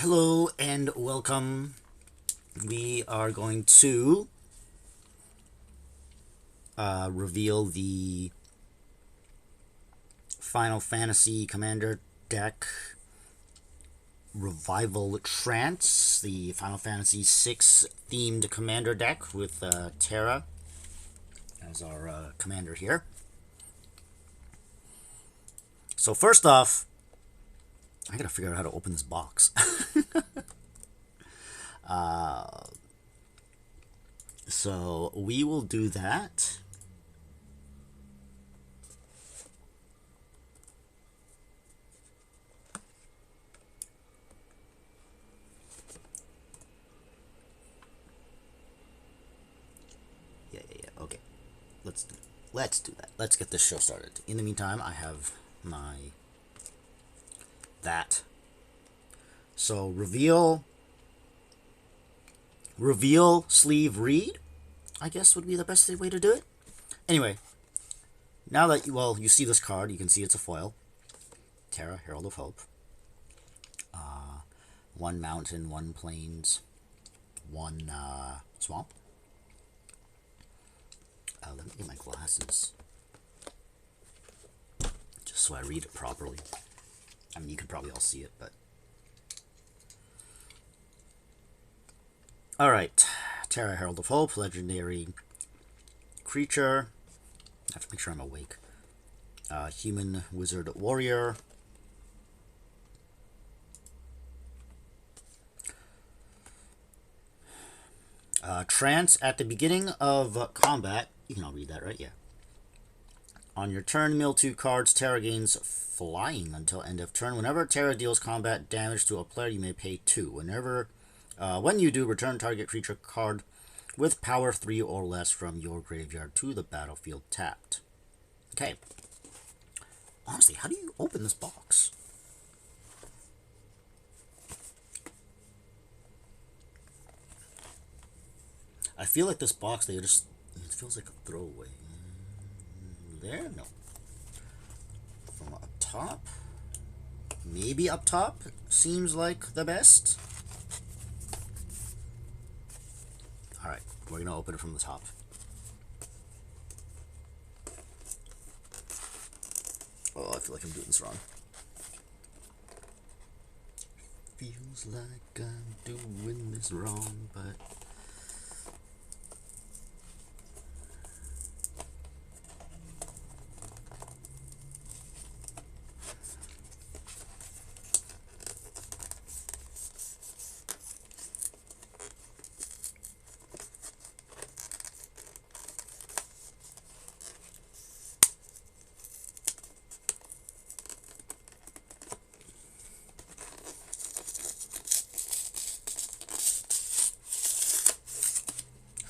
Hello and welcome. We are going to reveal the Final Fantasy Commander deck Revival Trance, the Final Fantasy VI themed commander deck with Terra as our commander here. So first off, I gotta figure out how to open this box. So we will do that. Yeah. Okay. Let's do that. Let's get this show started. In the meantime, I have that. So reveal sleeve read, I guess would be the best way to do it. Anyway, now that you see this card, you can see it's a foil. Terra, Herald of Hope. One mountain, one plains, one swamp. Let me get my glasses, just so I read it properly. I mean, you can probably all see it, but... Alright. Terra, Herald of Hope, legendary creature. I have to make sure I'm awake. Human, wizard, warrior. Trance at the beginning of combat. You can all read that, right? Yeah. On your turn, mill 2 cards. Terra gains flying until end of turn. Whenever Terra deals combat damage to a player, you may pay 2. When you do, return target creature card with power 3 or less from your graveyard to the battlefield tapped. Okay. Honestly, how do you open this box? I feel like this box, it feels like a throwaway. There? No. From up top? Maybe up top seems like the best. Alright, we're going to open it from the top. Oh, I feel like I'm doing this wrong. Feels like I'm doing this wrong, but...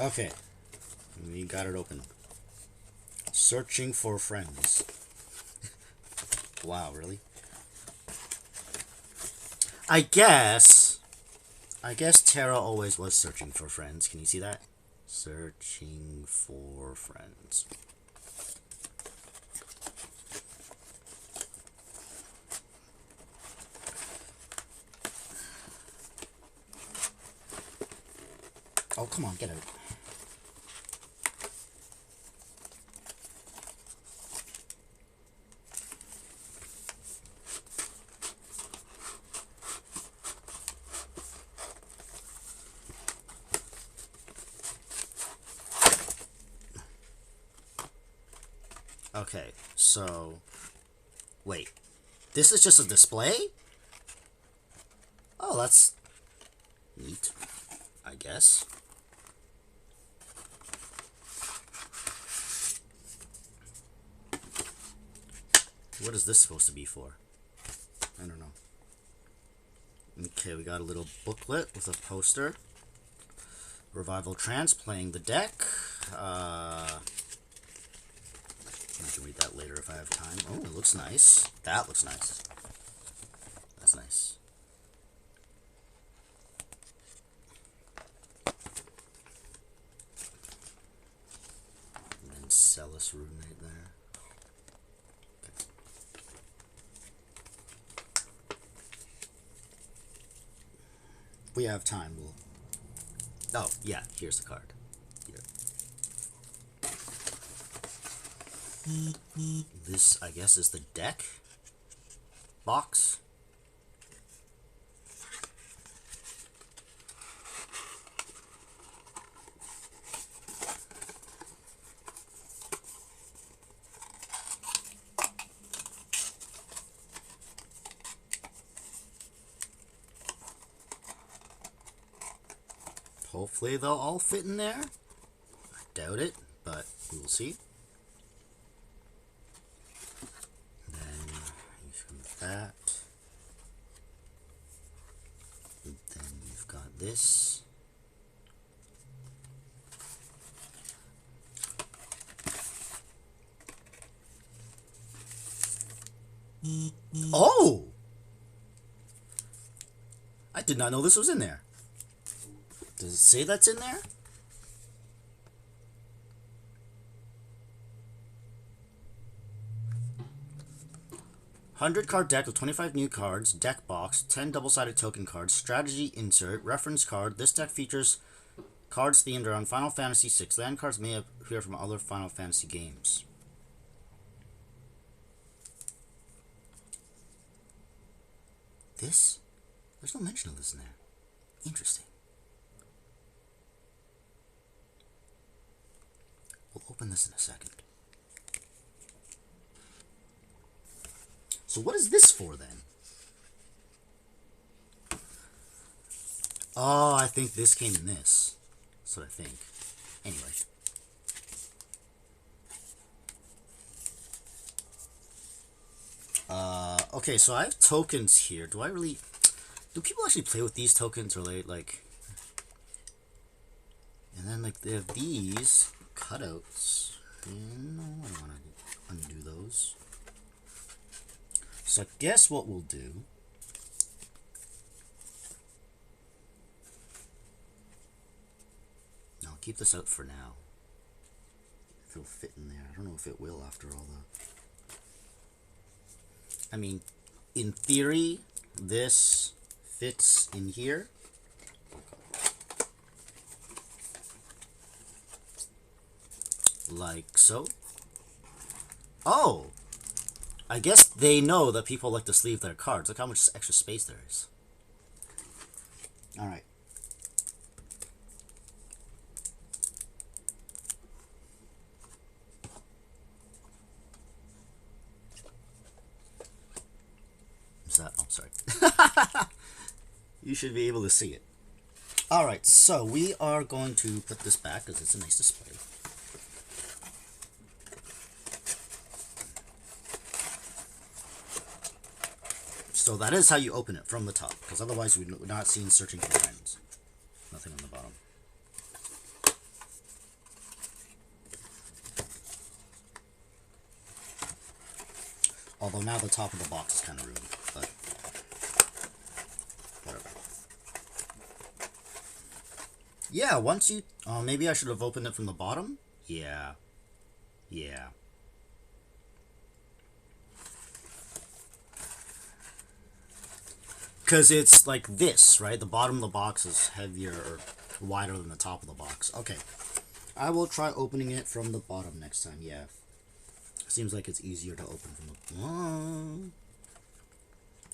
Okay, we got it open. Searching for friends. Wow, really? I guess Terra always was searching for friends. Can you see that? Searching for friends. Oh, come on, get out. Okay, so... Wait. This is just a display? Oh, that's... neat, I guess. What is this supposed to be for? I don't know. Okay, we got a little booklet with a poster. Revival Trance playing the deck. I can read that later if I have time. Oh, it looks nice. That looks nice. That's nice. And then Celis Rune right there. we have time, we'll... Oh, yeah, here's the card. Here. This, I guess, is the deck box. Hopefully they'll all fit in there. I doubt it, but we will see. Then you've got that. And then you've got this. Oh! I did not know this was in there. Does it say that's in there? $100 card deck with 25 new cards, deck box, 10 double-sided token cards, strategy insert, reference card. This deck features cards themed around Final Fantasy VI. Land cards may appear from other Final Fantasy games. This? There's no mention of this in there. Interesting. We'll open this in a second. So what is this for then? Oh, I think this came in this. That's what I think. Anyway. Okay, so I have tokens here. Do people actually play with these tokens, or like... And then like they have these cutouts. No, I don't want to undo those. So I guess what we'll do... I'll keep this out for now. If it'll fit in there. I don't know if it will after all the... I mean, in theory, this fits in here. Like so. Oh! I guess they know that people like to sleeve their cards. Look how much extra space there is. Alright. What's that? Oh, sorry. You should be able to see it. Alright, so we are going to put this back because it's a nice display. So that is how you open it, from the top, because otherwise we would not see searching for friends. Nothing on the bottom. Although now the top of the box is kind of ruined, but whatever. Yeah, once you... maybe I should have opened it from the bottom? Yeah. Yeah. Because it's like this, right? The bottom of the box is heavier or wider than the top of the box. Okay. I will try opening it from the bottom next time, yeah. Seems like it's easier to open from the...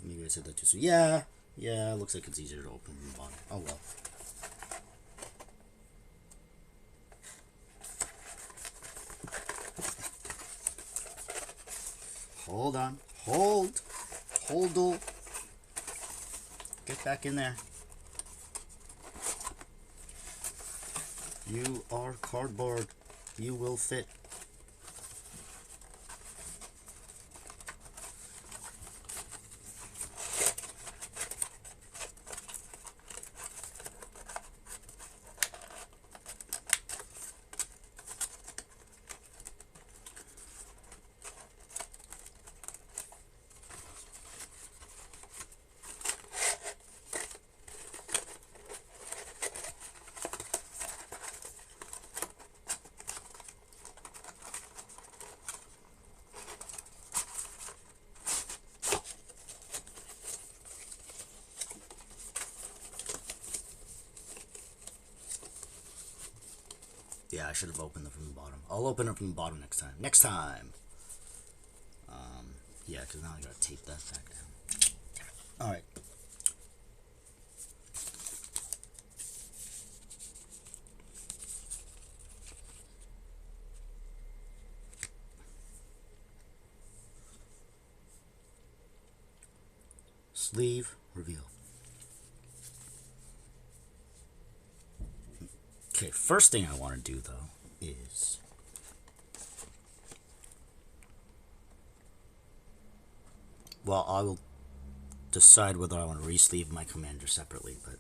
maybe I said that too soon. Yeah. Yeah, looks like it's easier to open from the bottom. Oh well. Hold on. Hold. Hold. Get back in there. You are cardboard. You will fit. Yeah, I should have opened them from the bottom. I'll open it from the bottom next time. Next time! Yeah, because now I gotta tape that back down. Alright. Sleeve reveal. Okay, first thing I want to do though is well, I will decide whether I want to re-sleeve my commander separately, but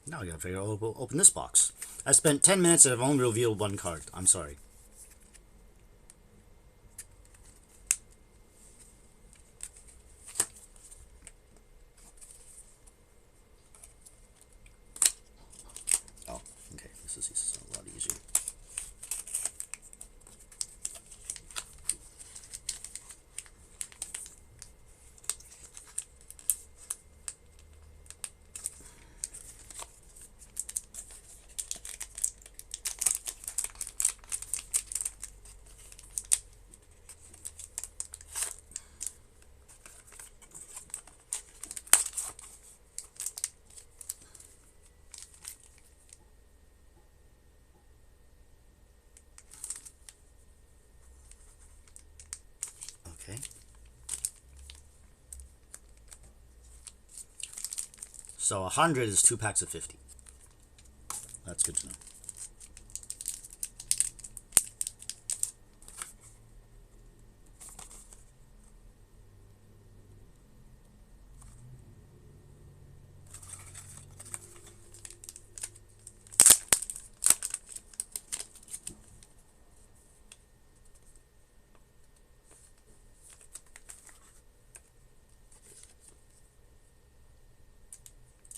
now I gotta figure out how to open this box. I spent 10 minutes and I've only revealed one card. I'm sorry. Oh, okay. This is a lot easier. Okay. So 100 is 2 packs of 50. That's good to know.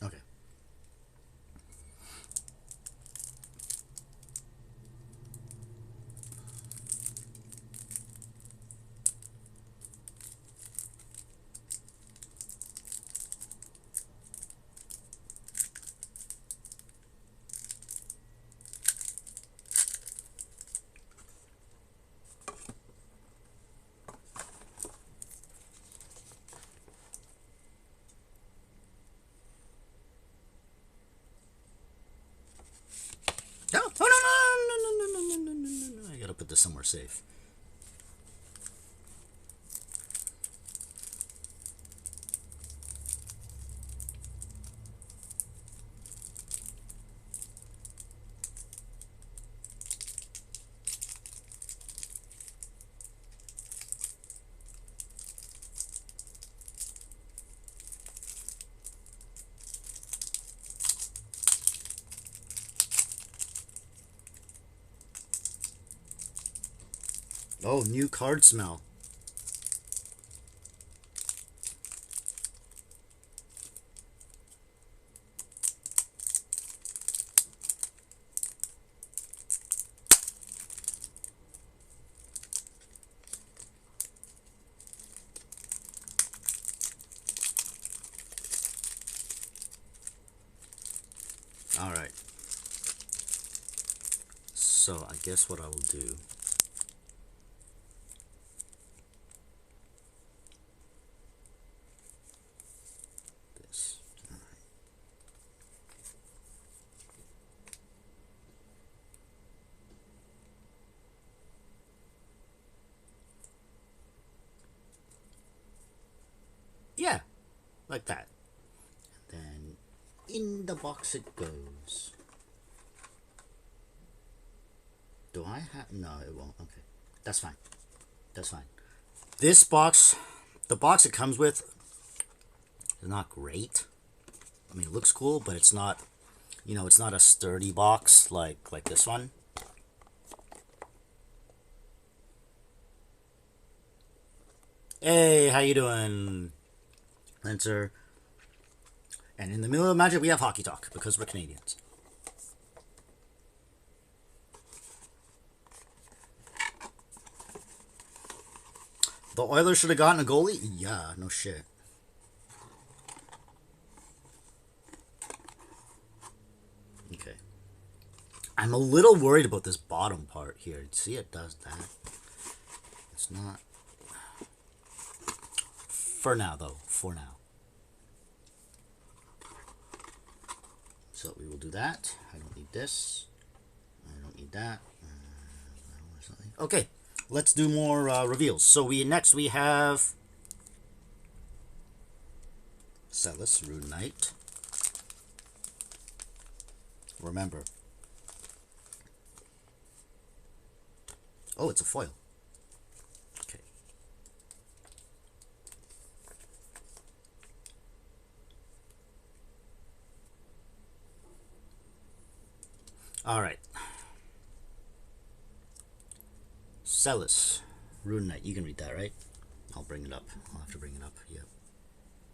Okay. No, oh, no. I gotta put this somewhere safe. Oh, new card smell. Alright. So, I guess what I will do this. Yeah, like that. Then in the box it goes. Do I have... No, it won't. Okay. That's fine. That's fine. This box, the box it comes with is not great. I mean, it looks cool, but it's not, you know, it's not a sturdy box like this one. Hey, how you doing, Lancer? And in the middle of Magic, we have Hockey Talk, because we're Canadians. The Oilers should have gotten a goalie? Yeah, no shit. I'm a little worried about this bottom part here. See, it does that. It's not... For now, though. For now. So we will do that. I don't need this. I don't need that. Okay, let's do more reveals. So next we have Celes, Rune Knight. Remember. Oh, it's a foil. Okay. All right. Celes, Rune Knight. You can read that, right? I'll bring it up. I'll have to bring it up. Yep.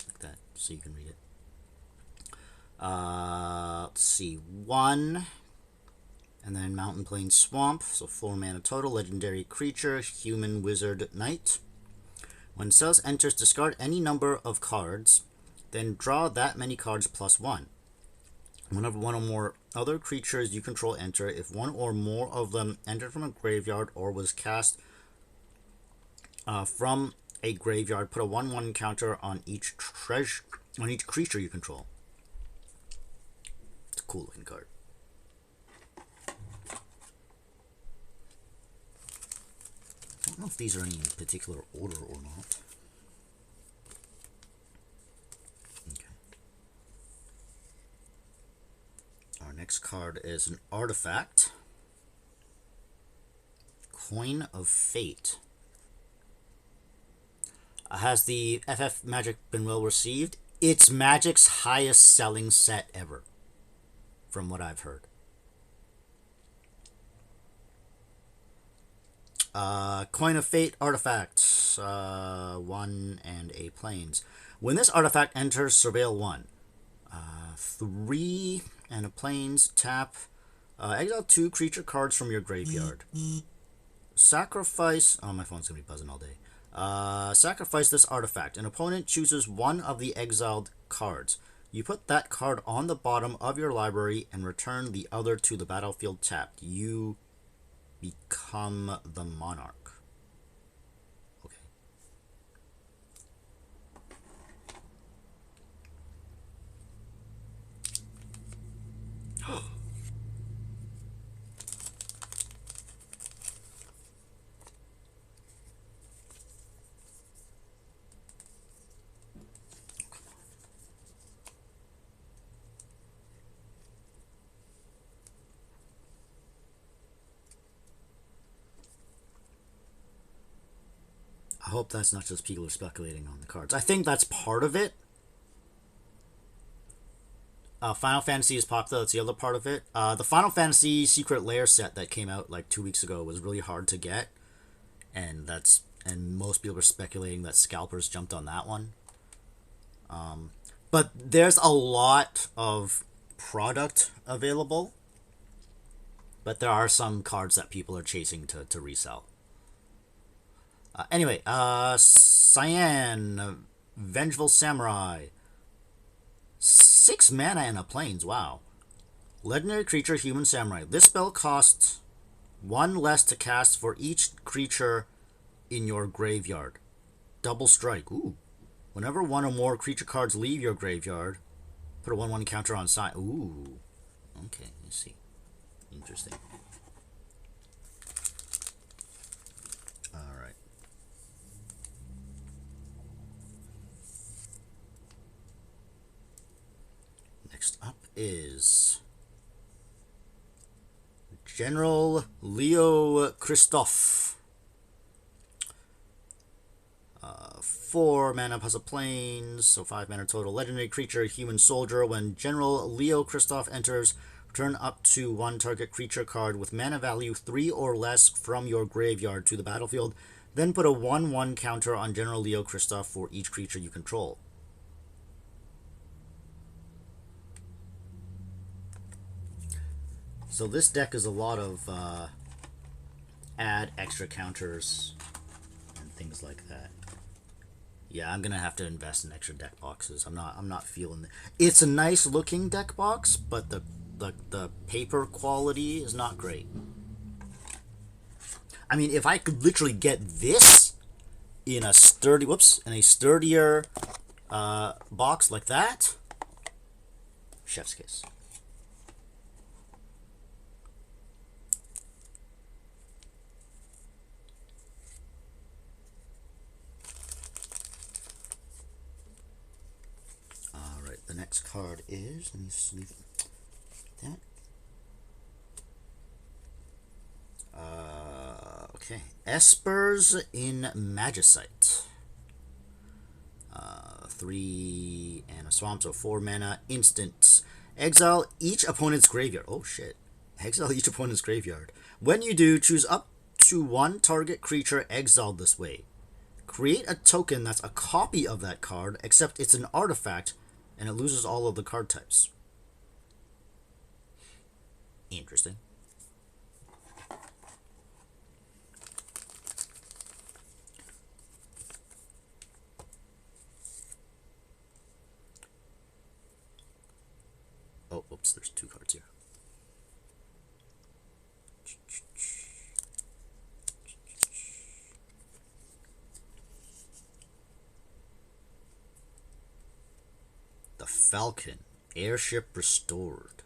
Like that, so you can read it. Let's see. 1. And then Mountain Plain Swamp. So 4 mana total. Legendary creature. Human Wizard Knight. When Celes enters, discard any number of cards. Then draw that many cards plus 1. Whenever one or more other creatures you control enter, if one or more of them entered from a graveyard or was cast from a graveyard, put a 1/1 counter on each creature you control. It's a cool looking card. I don't know if these are any in particular order or not. Our next card is an artifact. Coin of Fate. Has the FF Magic been well received? It's Magic's highest selling set ever, from what I've heard. Coin of Fate artifact. 1 and a plains. When this artifact enters, surveil 1. 3 and a plains, tap. Exile 2 creature cards from your graveyard. Sacrifice... Oh, my phone's going to be buzzing all day. Sacrifice this artifact. An opponent chooses one of the exiled cards. You put that card on the bottom of your library and return the other to the battlefield tapped. You become the monarch. Okay. I hope that's not just people speculating on the cards. I think that's part of it. Final Fantasy is popular. That's the other part of it. The Final Fantasy Secret Lair set that came out like 2 weeks ago was really hard to get, and most people are speculating that scalpers jumped on that one. But there's a lot of product available, but there are some cards that people are chasing to resell. Anyway, Cyan, Vengeful Samurai. 6 mana and a plains, wow. Legendary creature, Human Samurai. This spell costs 1 less to cast for each creature in your graveyard. Double strike, ooh. Whenever one or more creature cards leave your graveyard, put a 1/1 counter on side. Ooh. Okay, let's see. Interesting. Alright. Next up is General Leo Christophe. 4 mana plus a plains, so 5 mana total. Legendary creature, Human Soldier. When General Leo Christophe enters, return up to 1 target creature card with mana value 3 or less from your graveyard to the battlefield. Then put a 1/1 counter on General Leo Christophe for each creature you control. So this deck is a lot of add extra counters and things like that. Yeah, I'm gonna have to invest in extra deck boxes. I'm not feeling it. It's a nice looking deck box, but the the paper quality is not great. I mean, if I could literally get this in a sturdier box like that, chef's kiss. All right, the next card is, let me sleeve that. Okay, Espers in Magicite. 3 and a swamp, so 4 mana, instant. Exile each opponent's graveyard. Oh shit. Exile each opponent's graveyard. When you do, choose up to 1 target creature exiled this way. Create a token that's a copy of that card, except it's an artifact, and it loses all of the card types. Interesting. Oh, oops, there's 2 cards here. The Falcon, Airship Restored.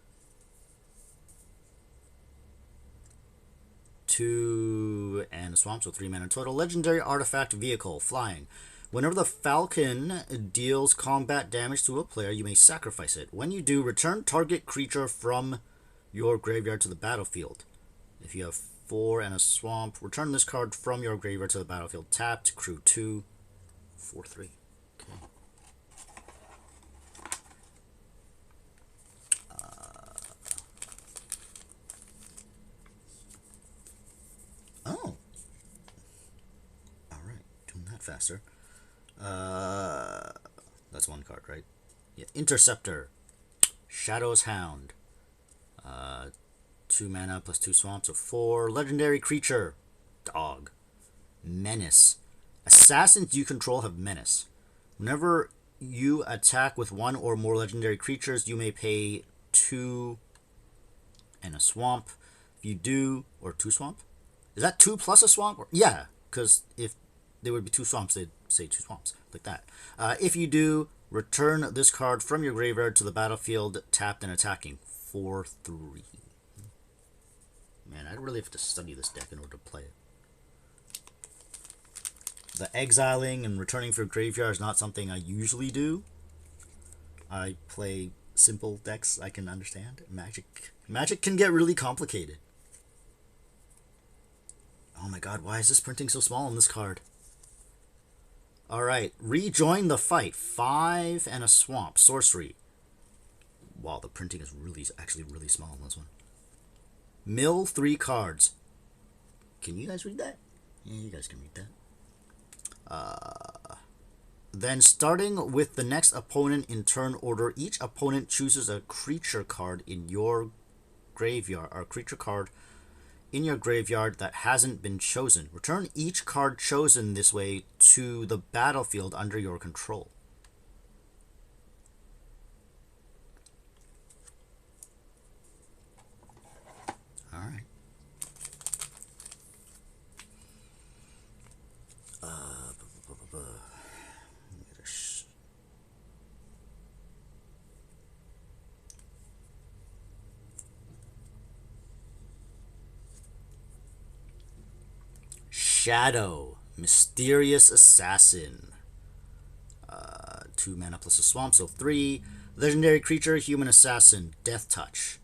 2 and a swamp, so 3 mana total. Legendary artifact vehicle, flying. Whenever the Falcon deals combat damage to a player, you may sacrifice it. When you do, return target creature from your graveyard to the battlefield. If you have 4 and a swamp, return this card from your graveyard to the battlefield. Tapped, crew 2, 4/3. Okay. Oh. Alright, doing that faster. That's 1 card, right? Yeah, Interceptor. Shadow's Hound. 2 mana plus 2 swamps, so 4. Legendary creature. Dog. Menace. Assassins you control have Menace. Whenever you attack with 1 or more legendary creatures, you may pay 2 and a swamp. If you do, or 2 swamp? Is that 2 plus a swamp? Or, yeah, because if there would be 2 swamps, they'd say 2 swamps, like that. If you do, return this card from your graveyard to the battlefield, tapped and attacking. 4/3. Man, I'd really have to study this deck in order to play it. The exiling and returning for graveyard is not something I usually do. I play simple decks I can understand. Magic can get really complicated. Oh my god, why is this printing so small on this card? Alright, rejoin the fight. 5 and a swamp. Sorcery. Wow, the printing is actually really small on this one. Mill 3 cards. Can you guys read that? Yeah, you guys can read that. Then starting with the next opponent in turn order, each opponent chooses a creature card in your graveyard, or a creature card in your graveyard that hasn't been chosen. Return each card chosen this way to the battlefield under your control. Alright. Shadow, Mysterious Assassin. 2 mana plus a swamp, so 3. Legendary creature, Human Assassin, Death Touch.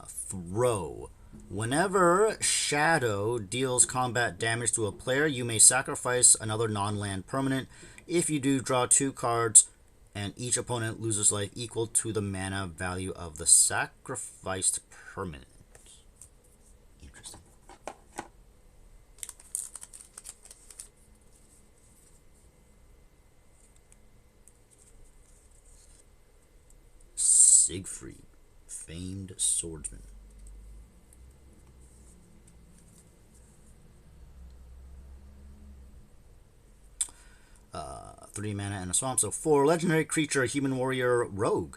Throw. Whenever Shadow deals combat damage to a player, you may sacrifice another non-land permanent. If you do, draw 2 cards, and each opponent loses life equal to the mana value of the sacrificed permanent. Interesting. Siegfried, Famed Swordsman. 3 mana and a swamp, so 4. Legendary creature, Human Warrior, Rogue.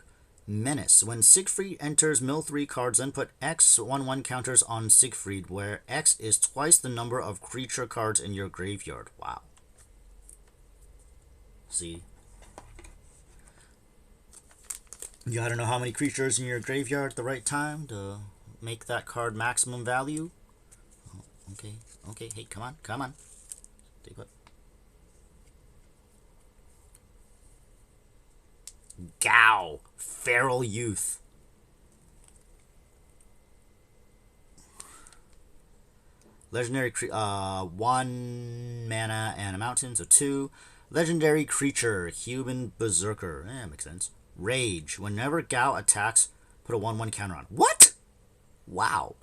Menace. When Siegfried enters mill 3 cards, then put X 1/1 counters on Siegfried, where X is twice the number of creature cards in your graveyard. Wow. See? You gotta know how many creatures in your graveyard at the right time to make that card maximum value. Oh, okay, okay, hey, come on, come on. Take what? Gao, Feral Youth. Legendary 1 mana and a mountain, so 2. Legendary creature, Human Berserker. Makes sense. Rage. Whenever Gao attacks, put a 1/1 counter on. What? Wow.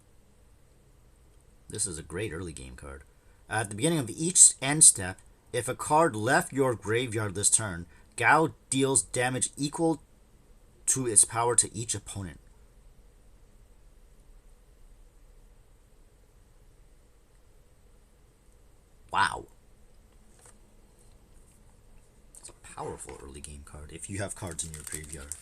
This is a great early game card. At the beginning of each end step, if a card left your graveyard this turn, Gao deals damage equal to its power to each opponent. Wow. It's a powerful early game card if you have cards in your graveyard.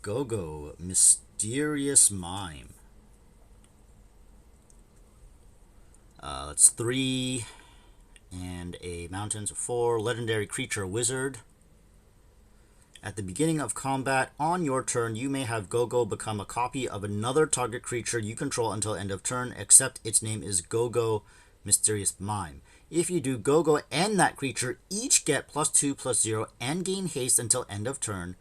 Go-Go, Mysterious Mime. That's 3 and a mountain, so 4. Legendary creature, Wizard. At the beginning of combat, on your turn, you may have Go-Go become a copy of another target creature you control until end of turn, except its name is Go-Go, Mysterious Mime. If you do, Go-Go and that creature each get +2/+0 and gain haste until end of turn,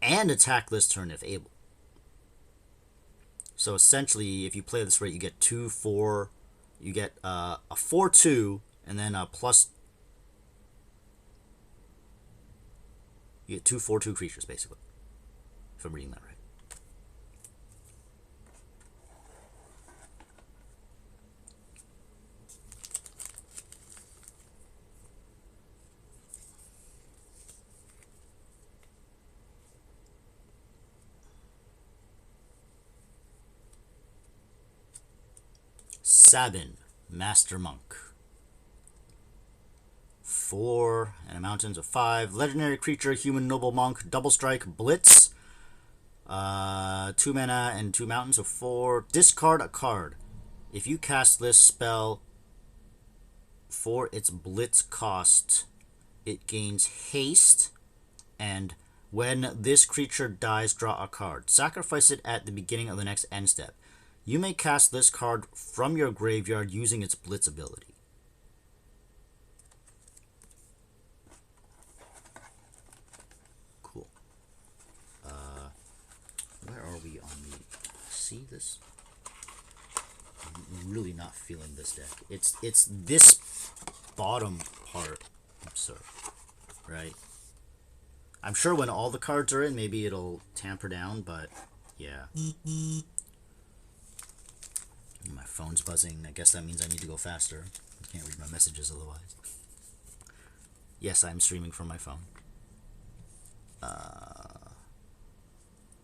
and attack this turn if able. So essentially, if you play this right, you get 2/4. You get a 4/2, and then a plus. You get 2/4/2 creatures, basically. If I'm reading that right. Sabin, Master Monk. 4 and a mountains of 5. Legendary creature, Human Noble Monk, double strike, Blitz. 2 mana and 2 mountains of 4. Discard a card. If you cast this spell for its Blitz cost, it gains haste, and when this creature dies, draw a card. Sacrifice it at the beginning of the next end step. You may cast this card from your graveyard using its Blitz ability. Cool. Where are we on the... See this? I'm really not feeling this deck. It's this bottom part. Absurd. Right? I'm sure when all the cards are in, maybe it'll tamper down, but yeah. My phone's buzzing. I guess that means I need to go faster. I can't read my messages otherwise. Yes, I'm streaming from my phone.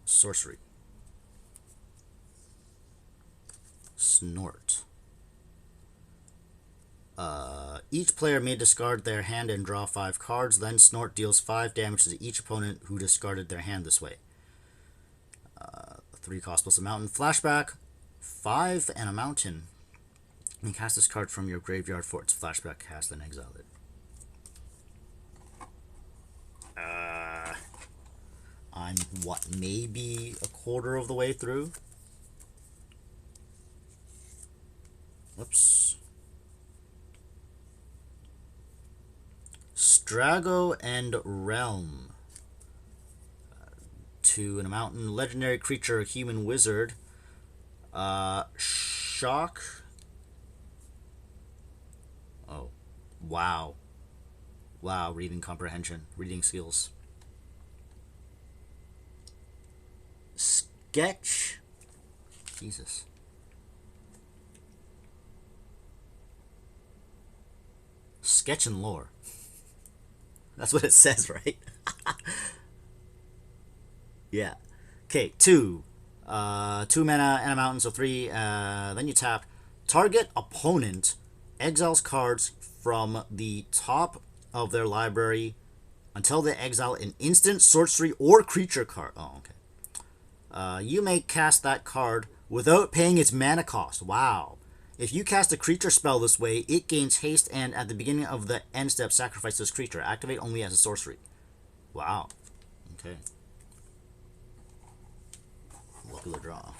Sorcery. Snort. Each player may discard their hand and draw 5 cards. Then Snort deals 5 damage to each opponent who discarded their hand this way. 3 cost plus a mountain. Flashback. 5 and a mountain. You cast this card from your graveyard for its flashback cast, then exile it. I'm, what, maybe a quarter of the way through? Whoops. Strago and Realm. 2 and a mountain. Legendary creature, Human Wizard. Shock. Oh. Wow. Wow, reading comprehension. Reading skills. Sketch. Jesus. Sketch and lore. That's what it says, right? Yeah. Okay, 2. 2 mana and a mountain, so 3. Then you tap. Target opponent exiles cards from the top of their library until they exile an instant, sorcery, or creature card. Oh, okay. You may cast that card without paying its mana cost. Wow. If you cast a creature spell this way, it gains haste and at the beginning of the end step, sacrifice this creature. Activate only as a sorcery. Wow. Okay. Look at the draw.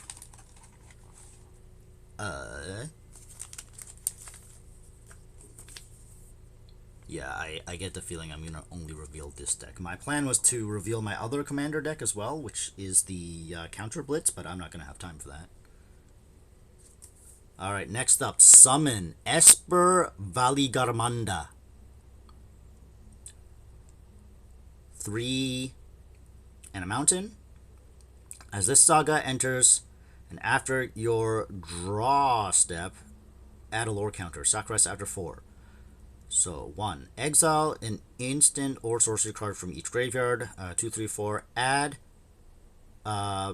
Yeah, I get the feeling I'm going to only reveal this deck. My plan was to reveal my other commander deck as well, which is the Counter Blitz, but I'm not going to have time for that. Alright, next up, summon Esper Valigarmanda. 3 and a mountain. As this saga enters, and after your draw step, add a lore counter. Sacrifice after 4. So, 1. Exile an instant or sorcery card from each graveyard. 2, 3, 4. Add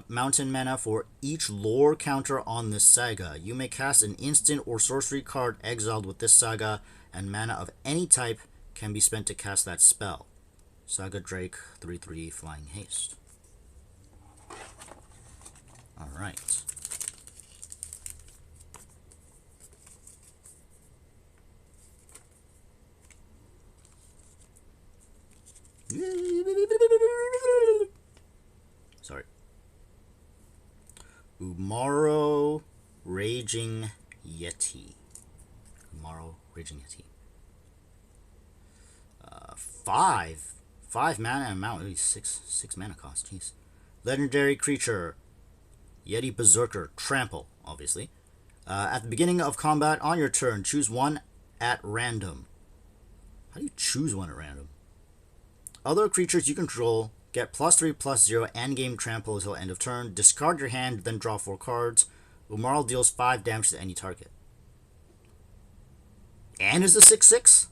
mountain mana for each lore counter on this saga. You may cast an instant or sorcery card exiled with this saga, and mana of any type can be spent to cast that spell. Saga Drake, 3/3 Flying Haste. Alright. Sorry. Umaro Raging Yeti. Umaro Raging Yeti. 5 mana and mount. 6 mana cost. Jeez. Legendary creature. Yeti Berserker. Trample, obviously. At the beginning of combat on your turn, choose one at random. How do you choose one at random? Other creatures you control get +3/+0 endgame trample until end of turn. Discard your hand, then draw 4 cards. Umarl deals 5 damage to any target. And is the 6/6?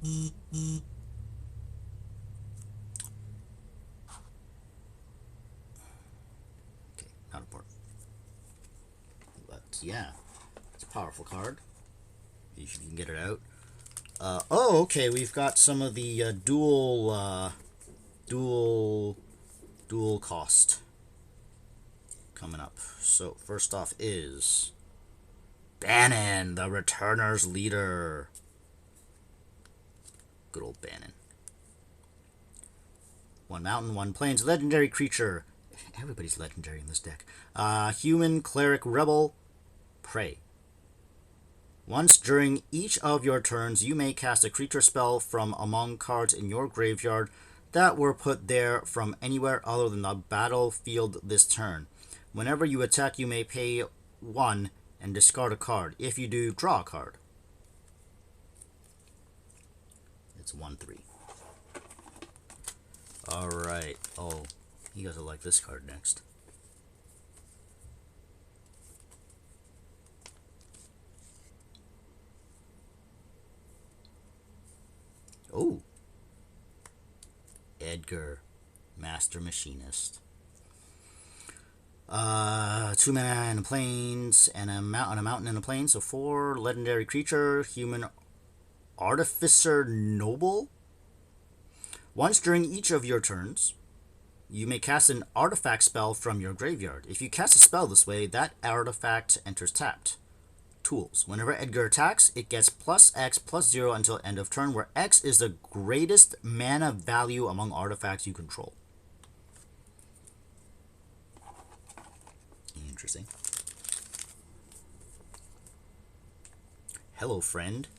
Okay, not important. But yeah, it's a powerful card. If you can get it out. Oh, okay. We've got some of the dual cost coming up. So first off is Bannon, the Returner's leader. Good old Bannon. 1 mountain, 1 plains, legendary creature. Everybody's legendary in this deck. Human, cleric, rebel, prey. Once during each of your turns, you may cast a creature spell from among cards in your graveyard that were put there from anywhere other than the battlefield this turn. Whenever you attack, you may pay 1 and discard a card. If you do, draw a card. It's 1/3. Alright. Oh, you guys will like this card next. Oh. Edgar, Master Machinist. 2 mana and a plains, and a mountain and a plain. So 4 legendary creature, human artificer noble. Once during each of your turns, you may cast an artifact spell from your graveyard. If you cast a spell this way, that artifact enters tapped. Tools. Whenever Edgar attacks, it gets +X/+0 until end of turn, where X is the greatest mana value among artifacts you control. Interesting. Hello, friend.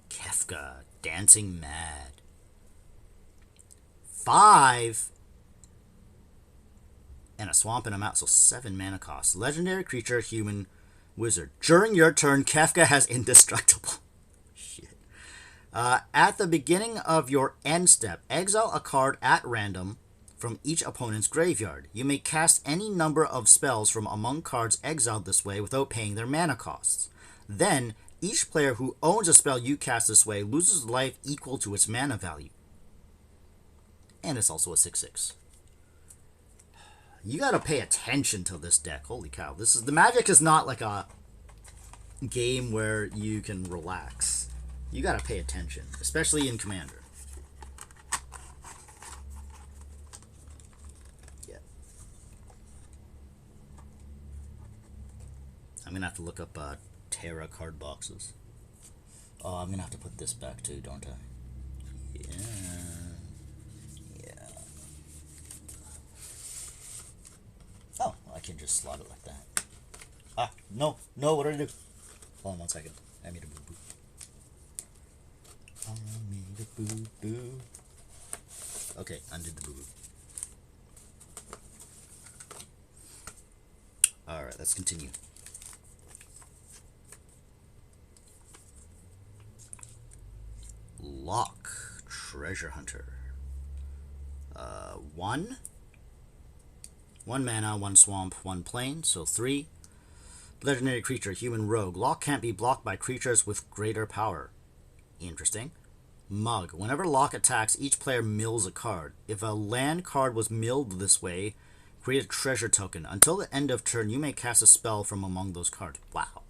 Kefka, Dancing Mad. 5 and a swamp and a mountain, so 7 mana cost. Legendary creature, human, wizard. During your turn, Kefka has indestructible. Shit. At the beginning of your end step, exile a card at random from each opponent's graveyard. You may cast any number of spells from among cards exiled this way without paying their mana costs. Then, Each player who owns a spell you cast this way loses life equal to its mana value. And it's also a 6/6. You gotta pay attention to this deck. Holy cow. The Magic is not like a game where you can relax. You gotta pay attention, especially in Commander. Yeah. I'm gonna have to look up Terra card boxes. Oh, I'm gonna have to put this back too, don't I? Yeah. Oh, I can just slot it like that. Ah, no, what did I do? Hold on 1 second. I made a boo-boo. I made a boo-boo. Okay, undid the boo-boo. Alright, let's continue. Lock, Treasure Hunter. 1 mana, 1 swamp, 1 plain, so 3. Legendary creature, human rogue. Lock can't be blocked by creatures with greater power. Interesting. Mug. Whenever Lock attacks, each player mills a card. If a land card was milled this way, create a treasure token. Until the end of turn, you may cast a spell from among those cards. Wow.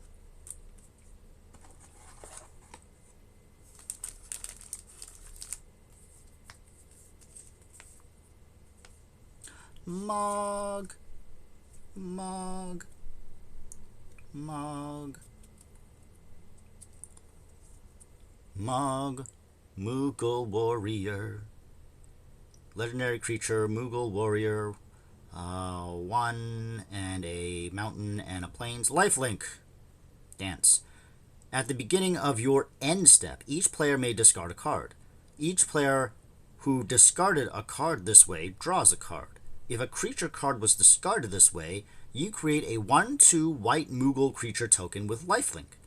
Mug. Moogle Warrior. Legendary creature, Moogle Warrior. 1 and a mountain and a plains. Lifelink. Dance. At the beginning of your end step, each player may discard a card. Each player who discarded a card this way draws a card. If a creature card was discarded this way, you create a 1/2 white Moogle creature token with lifelink.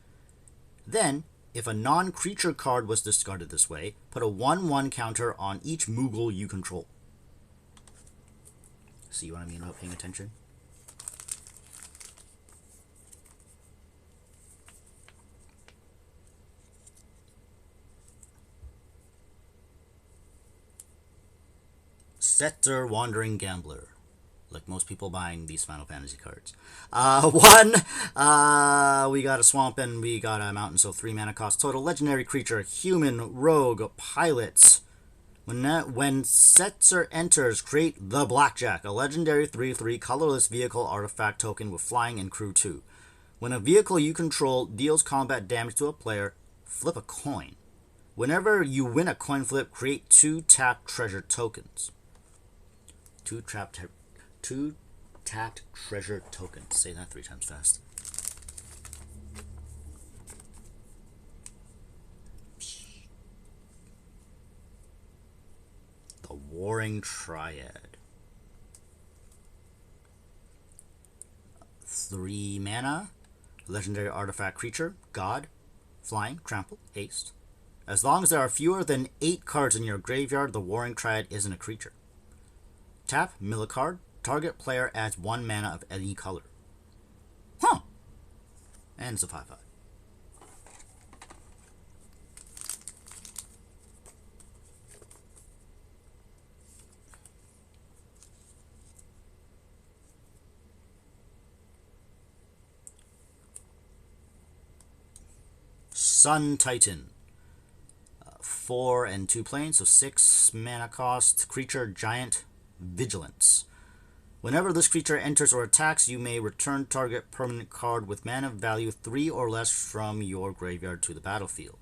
Then, if a non-creature card was discarded this way, put a 1/1 counter on each Moogle you control. See what I mean about paying attention? Scepter Wandering Gambler. Like most people buying these Final Fantasy cards. 1, we got a swamp and we got a mountain, so 3 mana cost total. Legendary creature, human, rogue, pilots. When Setzer enters, create the Blackjack, a legendary 3/3 colorless vehicle artifact token with flying and crew 2. When a vehicle you control deals combat damage to a player, flip a coin. Whenever you win a coin flip, create 2 tapped treasure tokens. 2 tapped treasure tokens. Say that 3 times fast. The Warring Triad. 3 mana. Legendary artifact creature. God. Flying. Trample. Haste. As long as there are fewer than 8 cards in your graveyard, the Warring Triad isn't a creature. Tap. Mill a card. Target player adds 1 mana of any color. Huh. And it's a 5/5. Sun Titan. 4 and 2 planes, so 6 mana cost. Creature, giant, vigilance. Whenever this creature enters or attacks, you may return target permanent card with mana value 3 or less from your graveyard to the battlefield.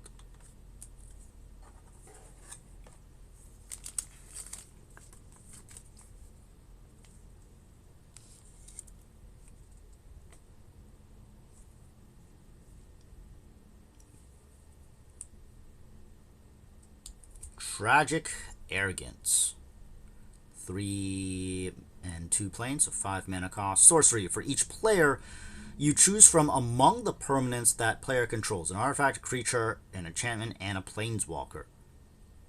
Tragic Arrogance. 3 and 2 planes, so 5 mana cost. Sorcery. For each player, you choose from among the permanents that player controls an artifact, creature, an enchantment, and a planeswalker.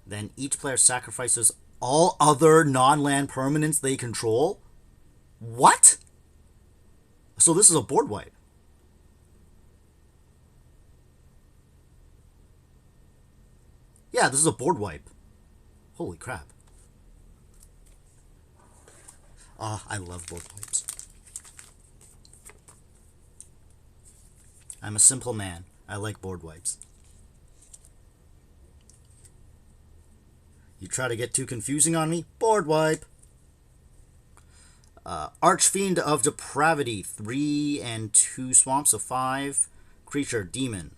Then each player sacrifices all other non-land permanents they control? What? So this is a board wipe. Yeah, this is a board wipe. Holy crap. I love board wipes. I'm a simple man. I like board wipes. You try to get too confusing on me? Board wipe. Archfiend of Depravity, 3 and 2 swamps of 5. Creature, demon.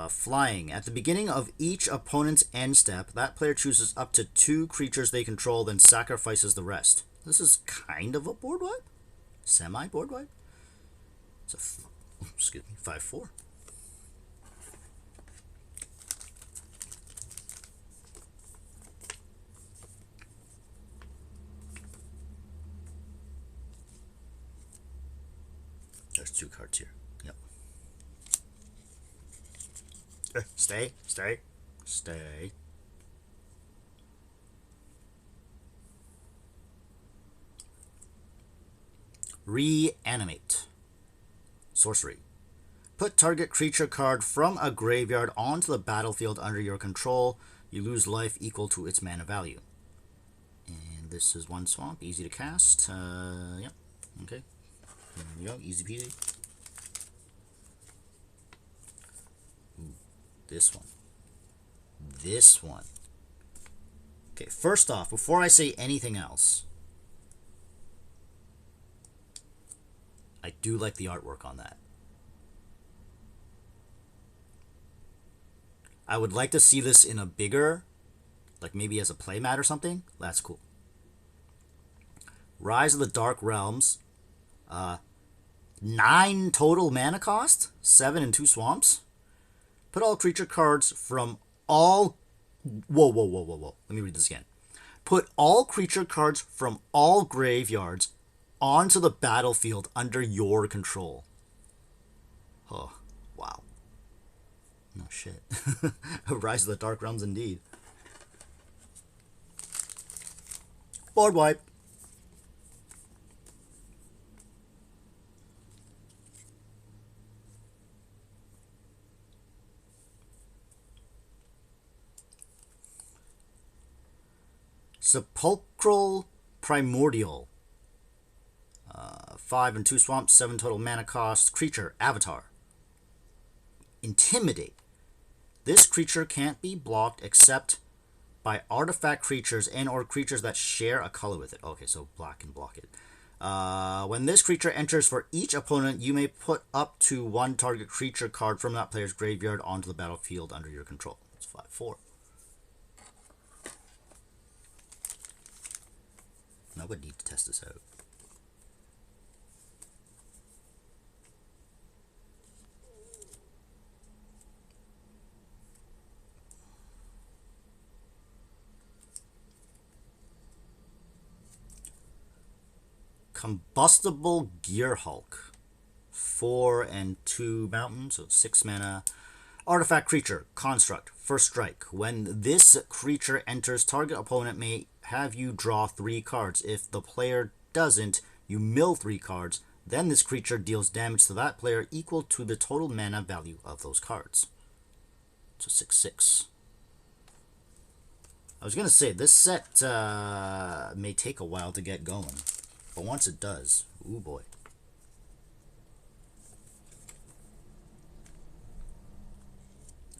Flying. At the beginning of each opponent's end step, that player chooses up to 2 creatures they control, then sacrifices the rest. This is kind of a board wipe? Semi-board wipe? It's a, excuse me, 5/4. There's 2 cards here. Yep. Stay, stay, stay. Reanimate. Sorcery. Put target creature card from a graveyard onto the battlefield under your control. You lose life equal to its mana value. And this is 1 swamp, easy to cast. Yep. Okay. There we go, easy peasy. Ooh, this one. This one. Okay, first off, before I say anything else, I do like the artwork on that. I would like to see this in a bigger, like maybe as a playmat or something. That's cool. Rise of the Dark Realms. 9 total mana cost. 7 and 2 swamps. Put all creature cards from all... Whoa. Let me read this again. Put all creature cards from all graveyards onto the battlefield under your control. Oh, wow. No shit. Rise of the Dark Realms indeed. Board wipe. Sepulchral Primordial. 5 and 2 swamps, 7 total mana cost. Creature, Avatar. Intimidate. This creature can't be blocked except by artifact creatures and or creatures that share a color with it. Okay, so black can block it. When this creature enters for each opponent, you may put up to 1 target creature card from that player's graveyard onto the battlefield under your control. It's 5/4. I would need to test this out. Combustible Gearhulk. 4 and 2 mountains, so 6 mana. Artifact creature, construct, first strike. When this creature enters, target opponent may have you draw 3 cards. If the player doesn't, you mill 3 cards. Then this creature deals damage to that player equal to the total mana value of those cards. So 6/6. I was going to say, this set may take a while to get going. But once it does, ooh boy.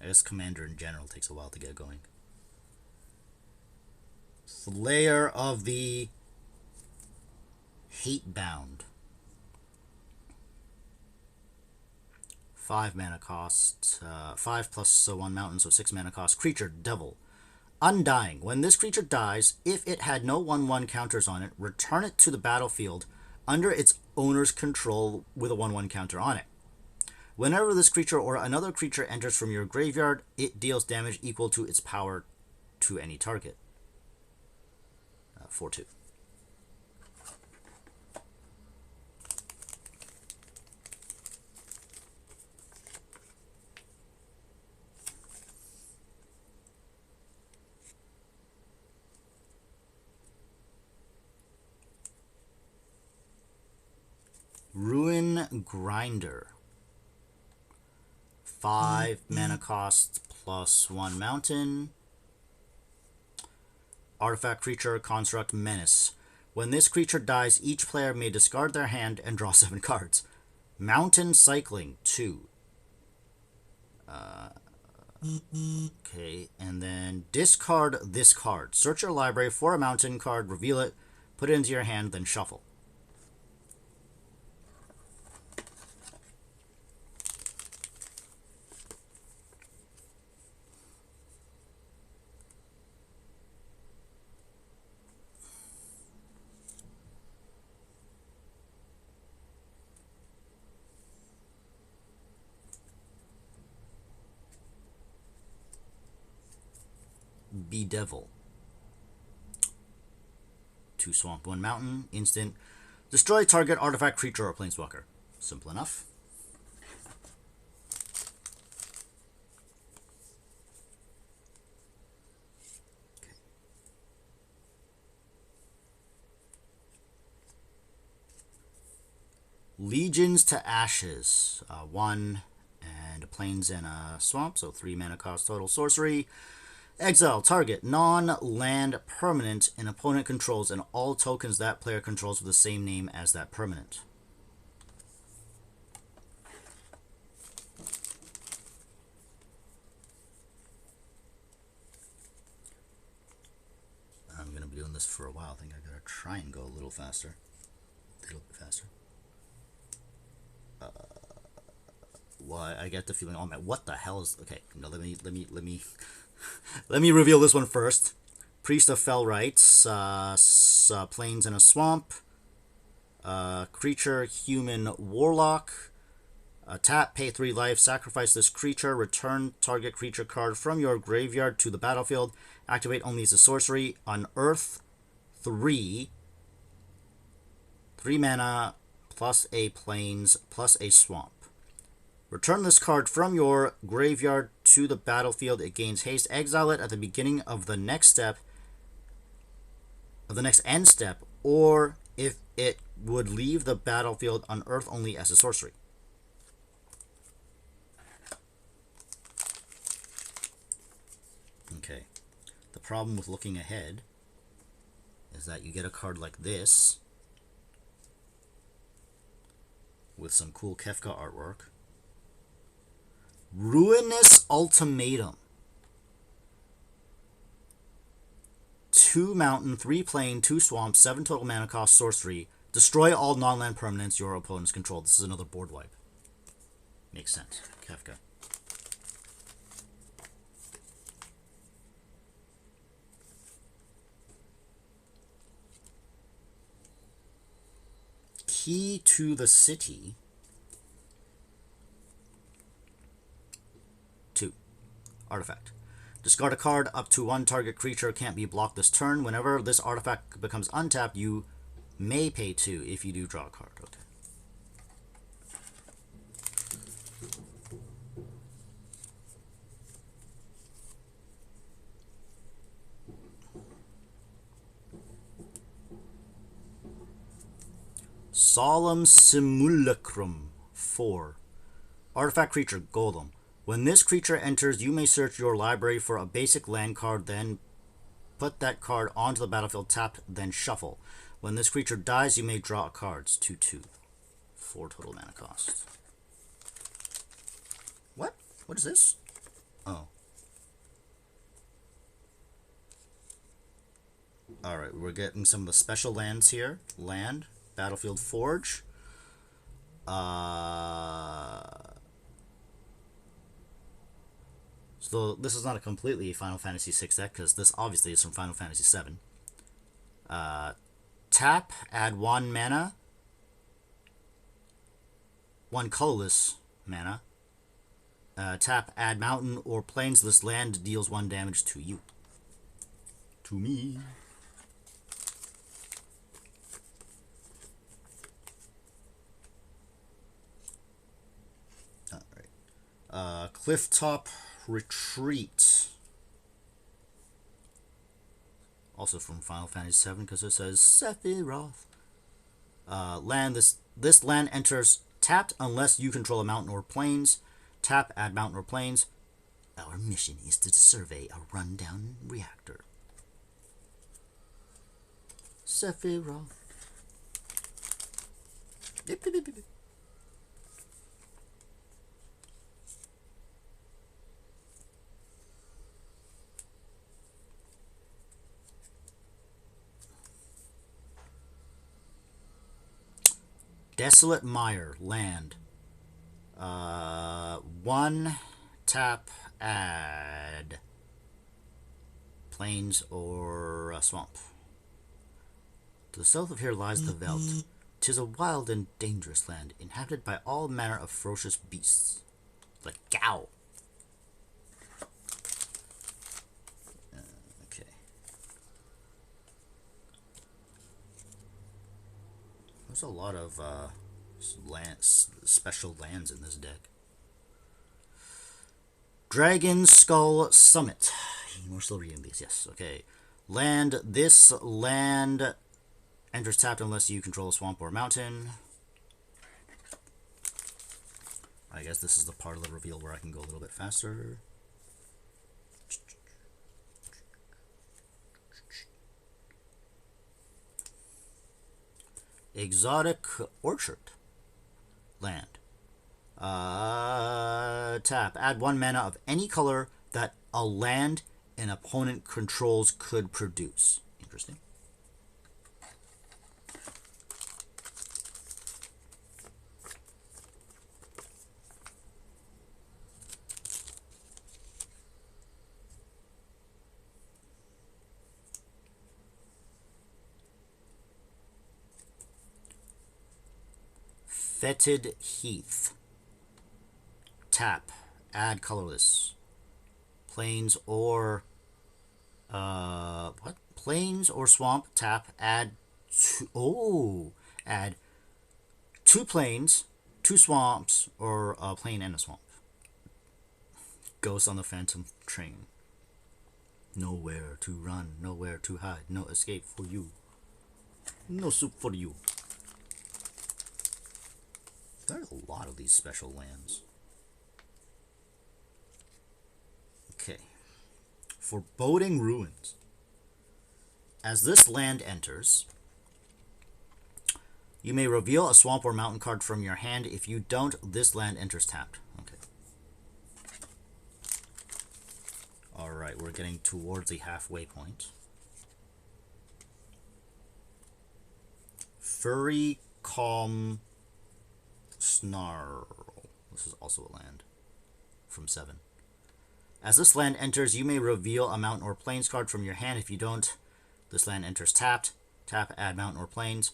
I guess Commander in general takes a while to get going. Slayer of the Hatebound. 5 mana cost. 5 plus 1 mountain, so 6 mana cost. Creature, Devil. Undying. When this creature dies, if it had no 1/1 counters on it, return it to the battlefield under its owner's control with a 1/1 counter on it. Whenever this creature or another creature enters from your graveyard, it deals damage equal to its power to any target. 4/2. Ruin Grinder. 5 mana cost plus 1 mountain. artifact, creature, construct, menace. When this creature dies, each player may discard their hand and draw 7 cards. Mountain Cycling, 2. Okay, and then discard this card. Search your library for a mountain card, reveal it, put it into your hand, then shuffle. Bedevil. 2 swamp, 1 mountain, instant. Destroy target artifact, creature, or planeswalker. Simple enough. Okay. Legions to Ashes. 1 and a plains and a swamp, so 3 mana cost total sorcery. Exile target non-land permanent an opponent controls and all tokens that player controls with the same name as that permanent. I'm going to be doing this for a while. I think I got to try and go a little faster. A little bit faster. Well, I get the feeling, oh man, what the hell is... Okay, no, let me let me reveal this one first. Priest of Fell Rites, plains in a swamp, creature, human, warlock, tap, pay 3 life, sacrifice this creature, return target creature card from your graveyard to the battlefield, activate only as a sorcery, unearth 3 mana, plus a plains, plus a swamp. Return this card from your graveyard to the battlefield. It gains haste. Exile it at the beginning of the next step, of the next end step, or if it would leave the battlefield, unearth only as a sorcery. Okay. The problem with looking ahead is that you get a card like this with some cool Kefka artwork. Ruinous Ultimatum. 2 mountain, 3 plain, 2 swamp, 7 total mana cost, sorcery. Destroy all non-land permanents your opponents control. This is another board wipe. Makes sense. Kefka. Key to the City. 2. Artifact. Discard a card. Up to 1 target creature can't be blocked this turn. Whenever this artifact becomes untapped, you may pay 2 if you do draw a card. Okay. Solemn Simulacrum. 4. Artifact creature, Golem. When this creature enters, you may search your library for a basic land card, then put that card onto the battlefield, tap, then shuffle. When this creature dies, you may draw cards. 2/2. 4 total mana cost. What? What is this? Oh. Alright, we're getting some of the special lands here. Land, Battlefield Forge. So this is not a completely Final Fantasy VI deck, because this obviously is from Final Fantasy VII. Tap, add 1 mana. 1 colorless mana. Tap, add mountain or plains. This land deals 1 damage to you. To me. Alright. Clifftop Retreat. Also from Final Fantasy VII, because it says Sephiroth. Land. This land enters tapped unless you control a mountain or plains. Tap, add mountain or plains. Our mission is to survey a rundown reactor. Sephiroth. Desolate Mire, land. 1 tap, add plains or swamp. To the south of here lies the Veldt. 'Tis a wild and dangerous land, inhabited by all manner of ferocious beasts. Like Gao. Okay. There's a lot of special lands in this deck. Dragon Skull Summit. We're still reading these, yes. Okay. Land. This land enters tapped unless you control a swamp or mountain. I guess this is the part of the reveal where I can go a little bit faster. Exotic Orchard. Land. Tap. Add 1 mana of any color that a land an opponent controls could produce. Interesting. Fetid Heath. Tap. Add colorless. Plains or what? Plains or swamp. Tap. Add add 2 plains, 2 swamps, or a plain and a swamp. Ghost on the Phantom Train. Nowhere to run, nowhere to hide, no escape for you. No soup for you. There's a lot of these special lands. Okay. Foreboding Ruins. As this land enters, you may reveal a swamp or mountain card from your hand. If you don't, this land enters tapped. Okay. Alright, we're getting towards the halfway point. Furry Calm Snarl. This is also a land from 7. As this land enters, you may reveal a mountain or plains card from your hand. If you don't, this land enters tapped. Tap, add mountain or plains.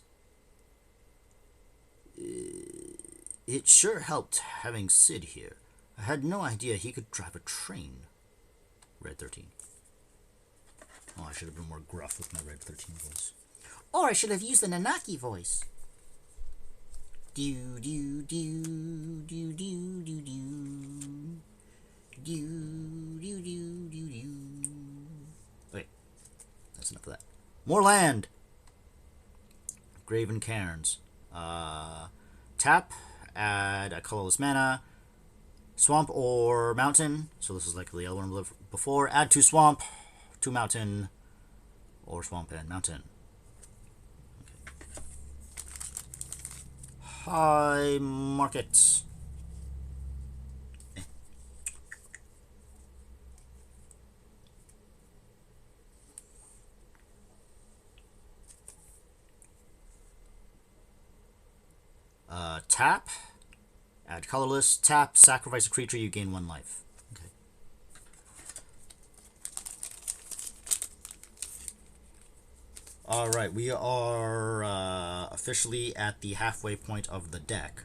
It sure helped having Sid here. I had no idea he could drive a train. Red 13. Oh, I should have been more gruff with my Red 13 voice. Or I should have used the Nanaki voice. Do do do do do do do. Wait, that's enough of that. More land. Graven Cairns. Tap, add a colorless mana. Swamp or mountain. So this is like the other one before. Add 2 swamp, 2 mountain, or swamp and mountain. Okay. High market. Tap, add colorless, tap, sacrifice a creature, you gain 1 life. Okay. Alright, we are officially at the halfway point of the deck.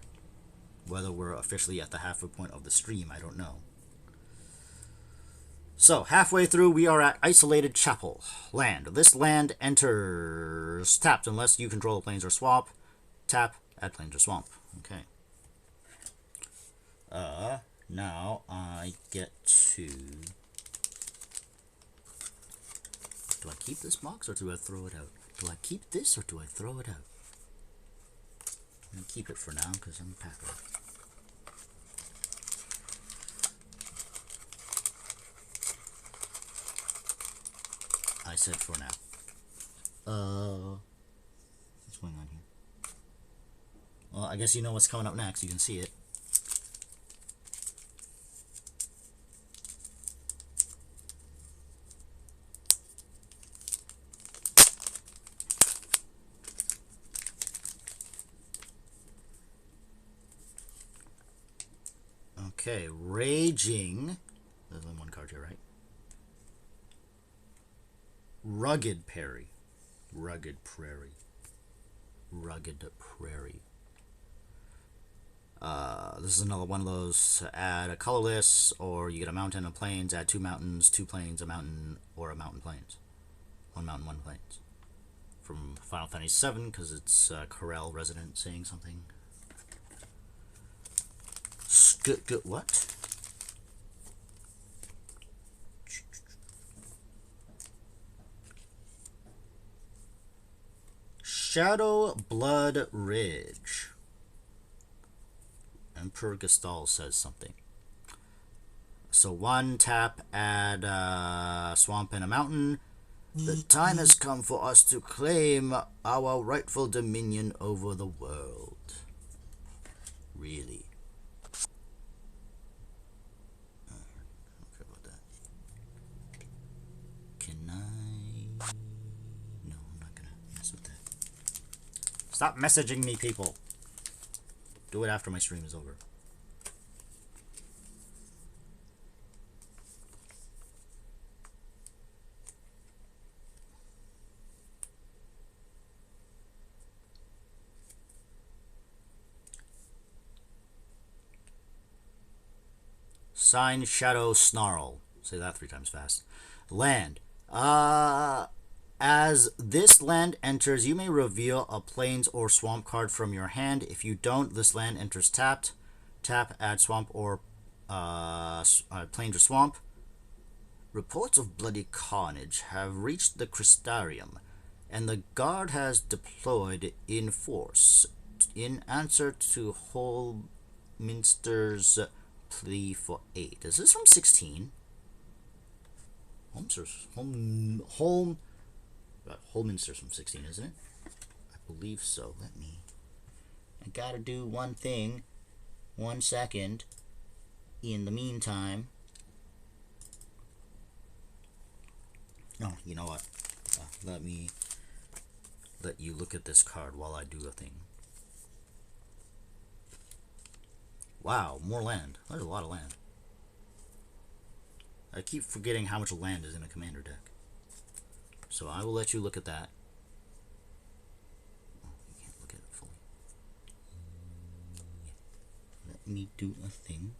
Whether we're officially at the halfway point of the stream, I don't know. So, halfway through, we are at Isolated Chapel. Land. This land enters tapped unless you control a plains or swamp. Tap, add plains or swamp. Okay. Now I get to... Do I keep this box or do I throw it out? Do I keep this or do I throw it out? I'm going to keep it for now because I'm a packer. I said for now. going on here? Well, I guess you know what's coming up next. You can see it. Okay, Raging. There's only one card here, right? Rugged Prairie. Rugged Prairie. Rugged Prairie. This is another one of those, add a colorless, or you get a mountain and plains, add 2 mountains, 2 plains, a mountain, or a mountain plains. 1 mountain, 1 plains. From Final Fantasy VII, because it's Corel resident saying something. What? Shadow Blood Ridge. Emperor Gestal says something. So 1 tap, add a swamp and a mountain. The time has come for us to claim our rightful dominion over the world. Really? Okay about that. Can I? No, I'm not gonna mess with that. Stop messaging me, people. Do it after my stream is over. Sign Shadow Snarl. Say that 3 times fast. Land. As this land enters, you may reveal a plains or swamp card from your hand. If you don't, this land enters tapped. Tap, add swamp or plains or swamp. Reports of bloody carnage have reached the Crystarium, and the guard has deployed in force in answer to Holminster's plea for aid. Is this from 16? Holminster's from 16, isn't it? I believe so. I gotta do one thing. 1 second. In the meantime. No, you know what? Let me let you look at this card while I do a thing. Wow, more land. There's a lot of land. I keep forgetting how much land is in a commander deck. So I will let you look at that. Oh, you can't look at it fully. Let me do a thing.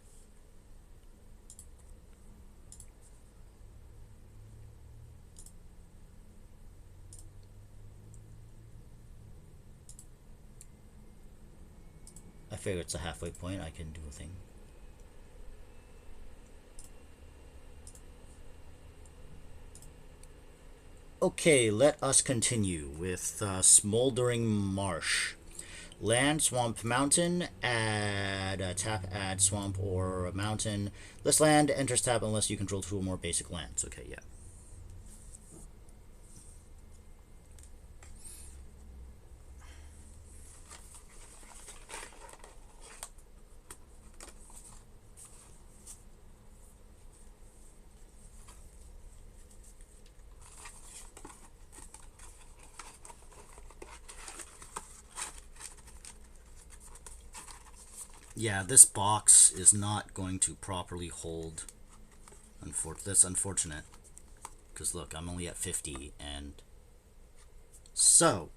I figure it's a halfway point. I can do a thing. Okay, let us continue with Smoldering Marsh. Land, swamp, mountain, add tap, add swamp or a mountain. This land enters tap unless you control 2 or more basic lands. Okay, yeah. Yeah, this box is not going to properly hold. That's unfortunate. Because look, I'm only at 50, and so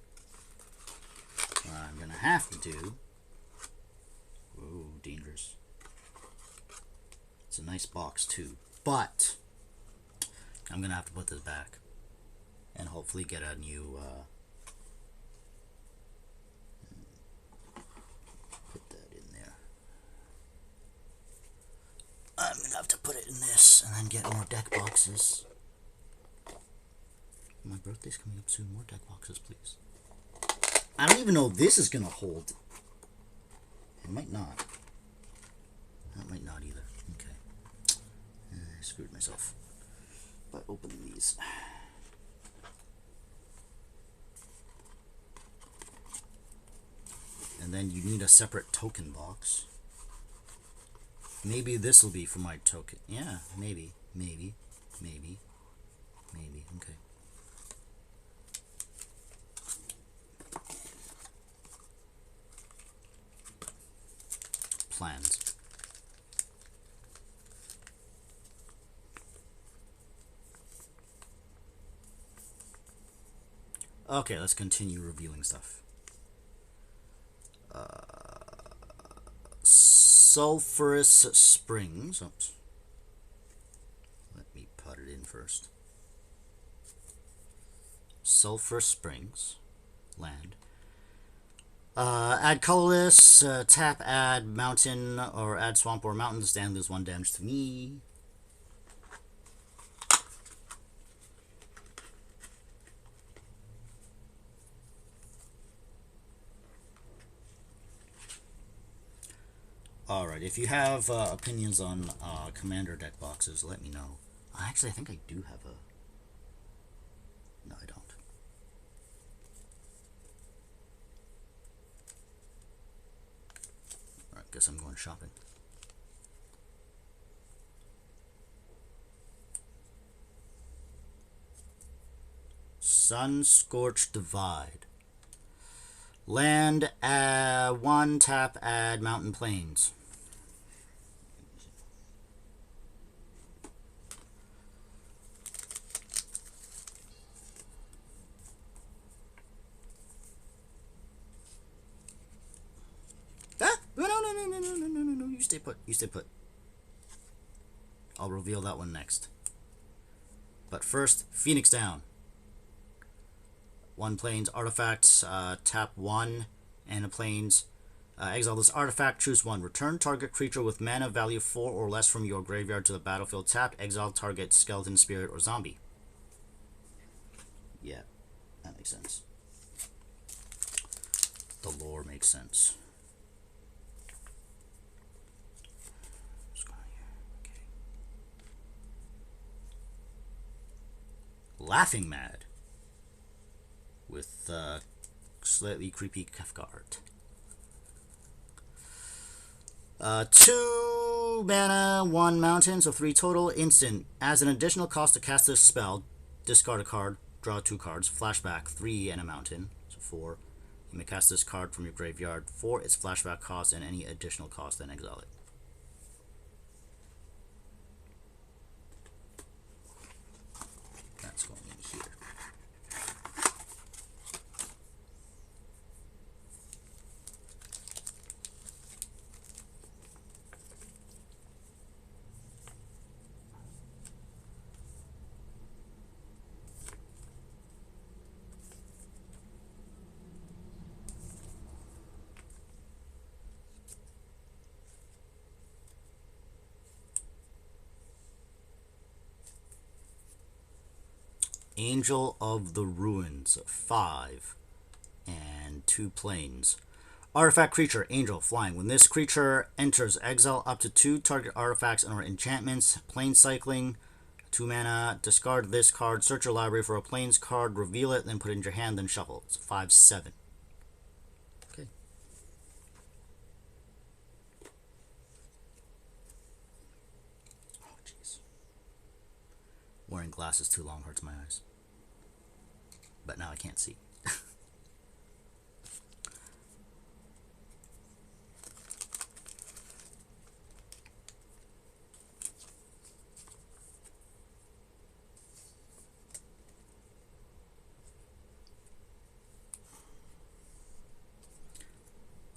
what I'm gonna have to do. Ooh, dangerous. It's a nice box too, but I'm gonna have to put this back and hopefully get a new. Put that in there. I'm gonna have to put it in this and then get more deck boxes. My birthday's coming up soon. More deck boxes, please. I don't even know if this is gonna hold. It might not. That might not either. Okay. I screwed myself by opening these. And then you need a separate token box. Maybe this will be for my token. Yeah, maybe. Okay. Plans. Okay, let's continue reviewing stuff. Sulphurous Springs. Oops. Let me put it in first. Sulphur Springs. Land. Add colorless, tap, add mountain, or add swamp or mountain. The stand lose 1 damage to me. Alright, if you have opinions on commander deck boxes, let me know. Actually, I think I do have a... No, I don't. Alright, guess I'm going shopping. Sun-Scorched Divide. Land, 1 tap, add mountain plains. Ah! No, you stay put. You stay put. I'll reveal that one next. But first, Phoenix Down. 1 plains artifacts, tap 1 and a plains. Exile this artifact, choose 1. Return target creature with mana value 4 or less from your graveyard to the battlefield tapped. Exile target skeleton, spirit, or zombie. Yeah, that makes sense. The lore makes sense. What's going on here? Okay. Laughing Mad. With slightly creepy Kefka art. 2 mana, 1 mountain, so 3 total. Instant. As an additional cost to cast this spell, discard a card, draw 2 cards, flashback 3 and a mountain, so 4. You may cast this card from your graveyard for its flashback cost and any additional cost, then exile it. That's going in here. Angel of the Ruins, 5 and 2 plains. Artifact creature, angel, flying. When this creature enters, exile up to 2 target artifacts and or enchantments. Plane cycling, 2 mana. Discard this card, search your library for a plains card, reveal it, then put it in your hand, then shuffle. It's 5/7. Okay. Oh, jeez. Wearing glasses too long hurts my eyes. But now I can't see.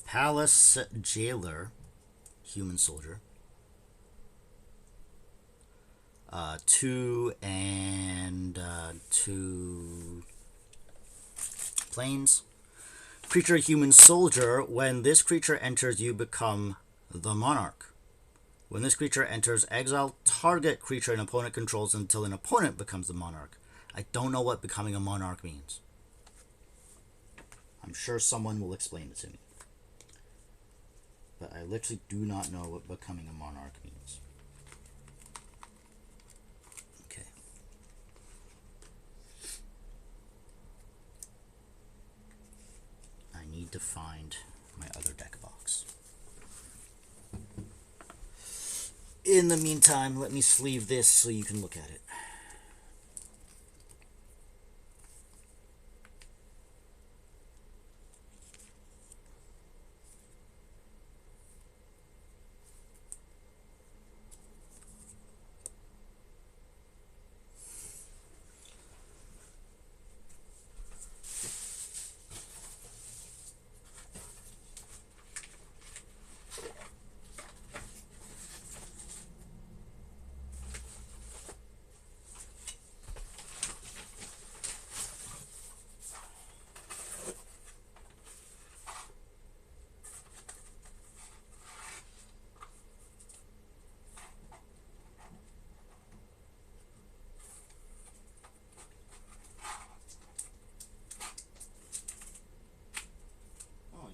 Palace Jailer, human soldier. 2 and 2 plains. Creature human soldier. When this creature enters, you become the monarch. When this creature enters, exile target creature an opponent controls until an opponent becomes the monarch. I don't know what becoming a monarch means. I'm sure someone will explain it to me. But I literally do not know what becoming a monarch means. Okay. I need to find my other deck box. In the meantime, let me sleeve this so you can look at it.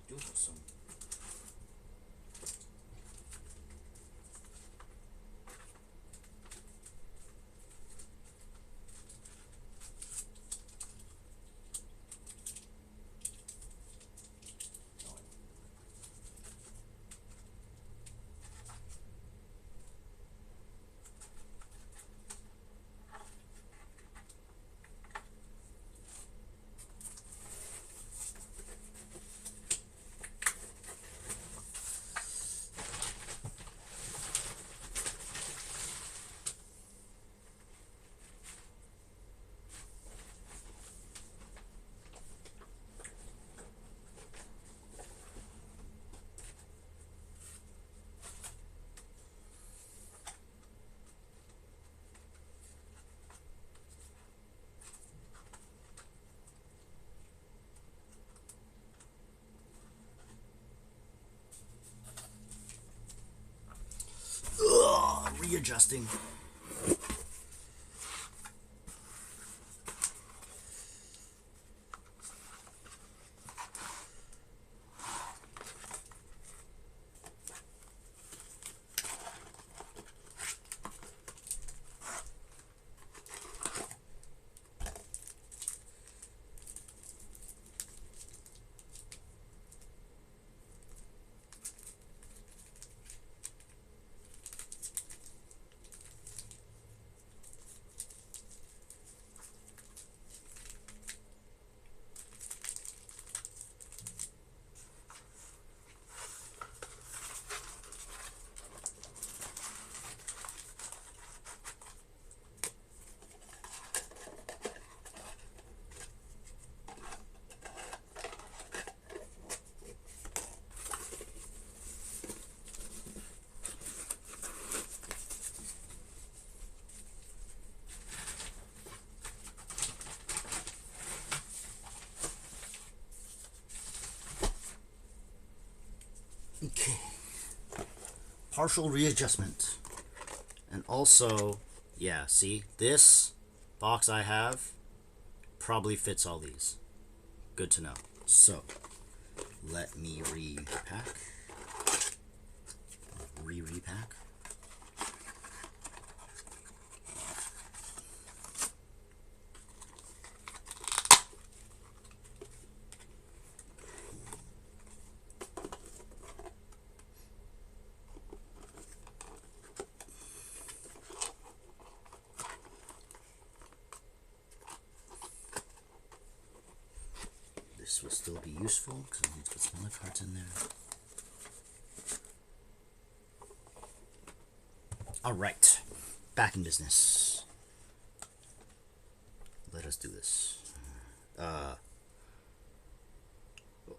Do have some. Readjusting. Okay. Partial readjustment. And also, yeah, see, this box I have probably fits all these. Good to know. So, let me repack. Repack. This will still be useful because I need to put some other cards in there. Alright, back in business. Let us do this.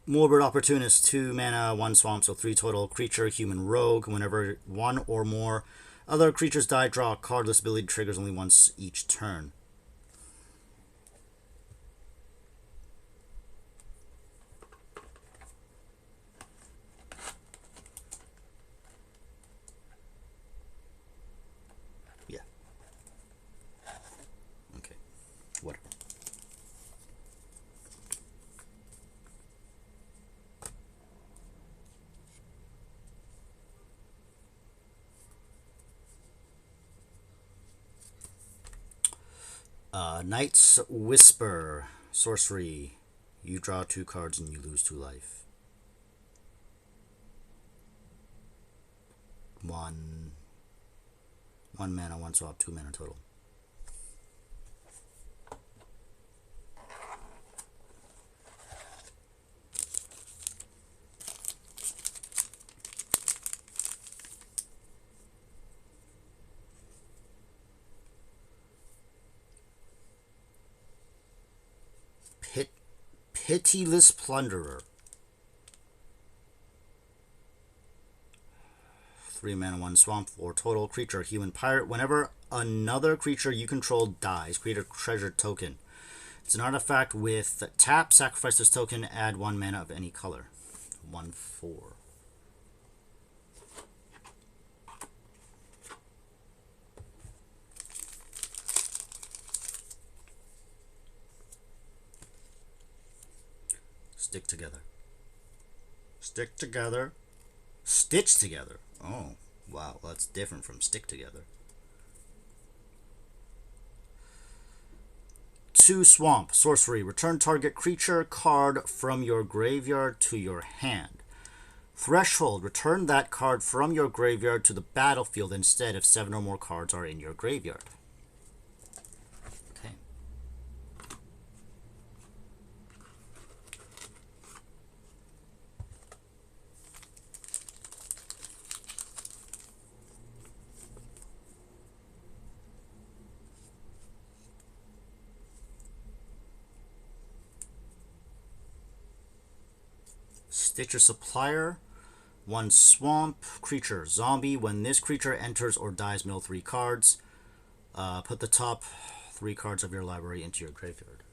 Morbid Opportunist, 2 mana, 1 swamp, so 3 total. Creature, human rogue. Whenever one or more other creatures die, draw a card. This ability triggers only once each turn. Yeah. Okay. Whatever. Knight's Whisper. Sorcery. You draw 2 cards and you lose 2 life. One mana, one swap, 2 mana total. Pitiless Plunderer. 3 mana, 1 swamp, 4 total. Creature, human pirate. Whenever another creature you control dies, create a treasure token. It's an artifact with tap, sacrifice this token, add 1 mana of any color. 1/4. Stick together. Stick together. Stitch together. Oh, wow. That's different from stick together. 2 swamp. Sorcery. Return target creature card from your graveyard to your hand. Threshold. Return that card from your graveyard to the battlefield instead if 7 or more cards are in your graveyard. Okay. Stitcher Supplier. 1 swamp creature zombie. When this creature enters or dies, mill 3 cards. Put the top 3 cards of your library into your graveyard.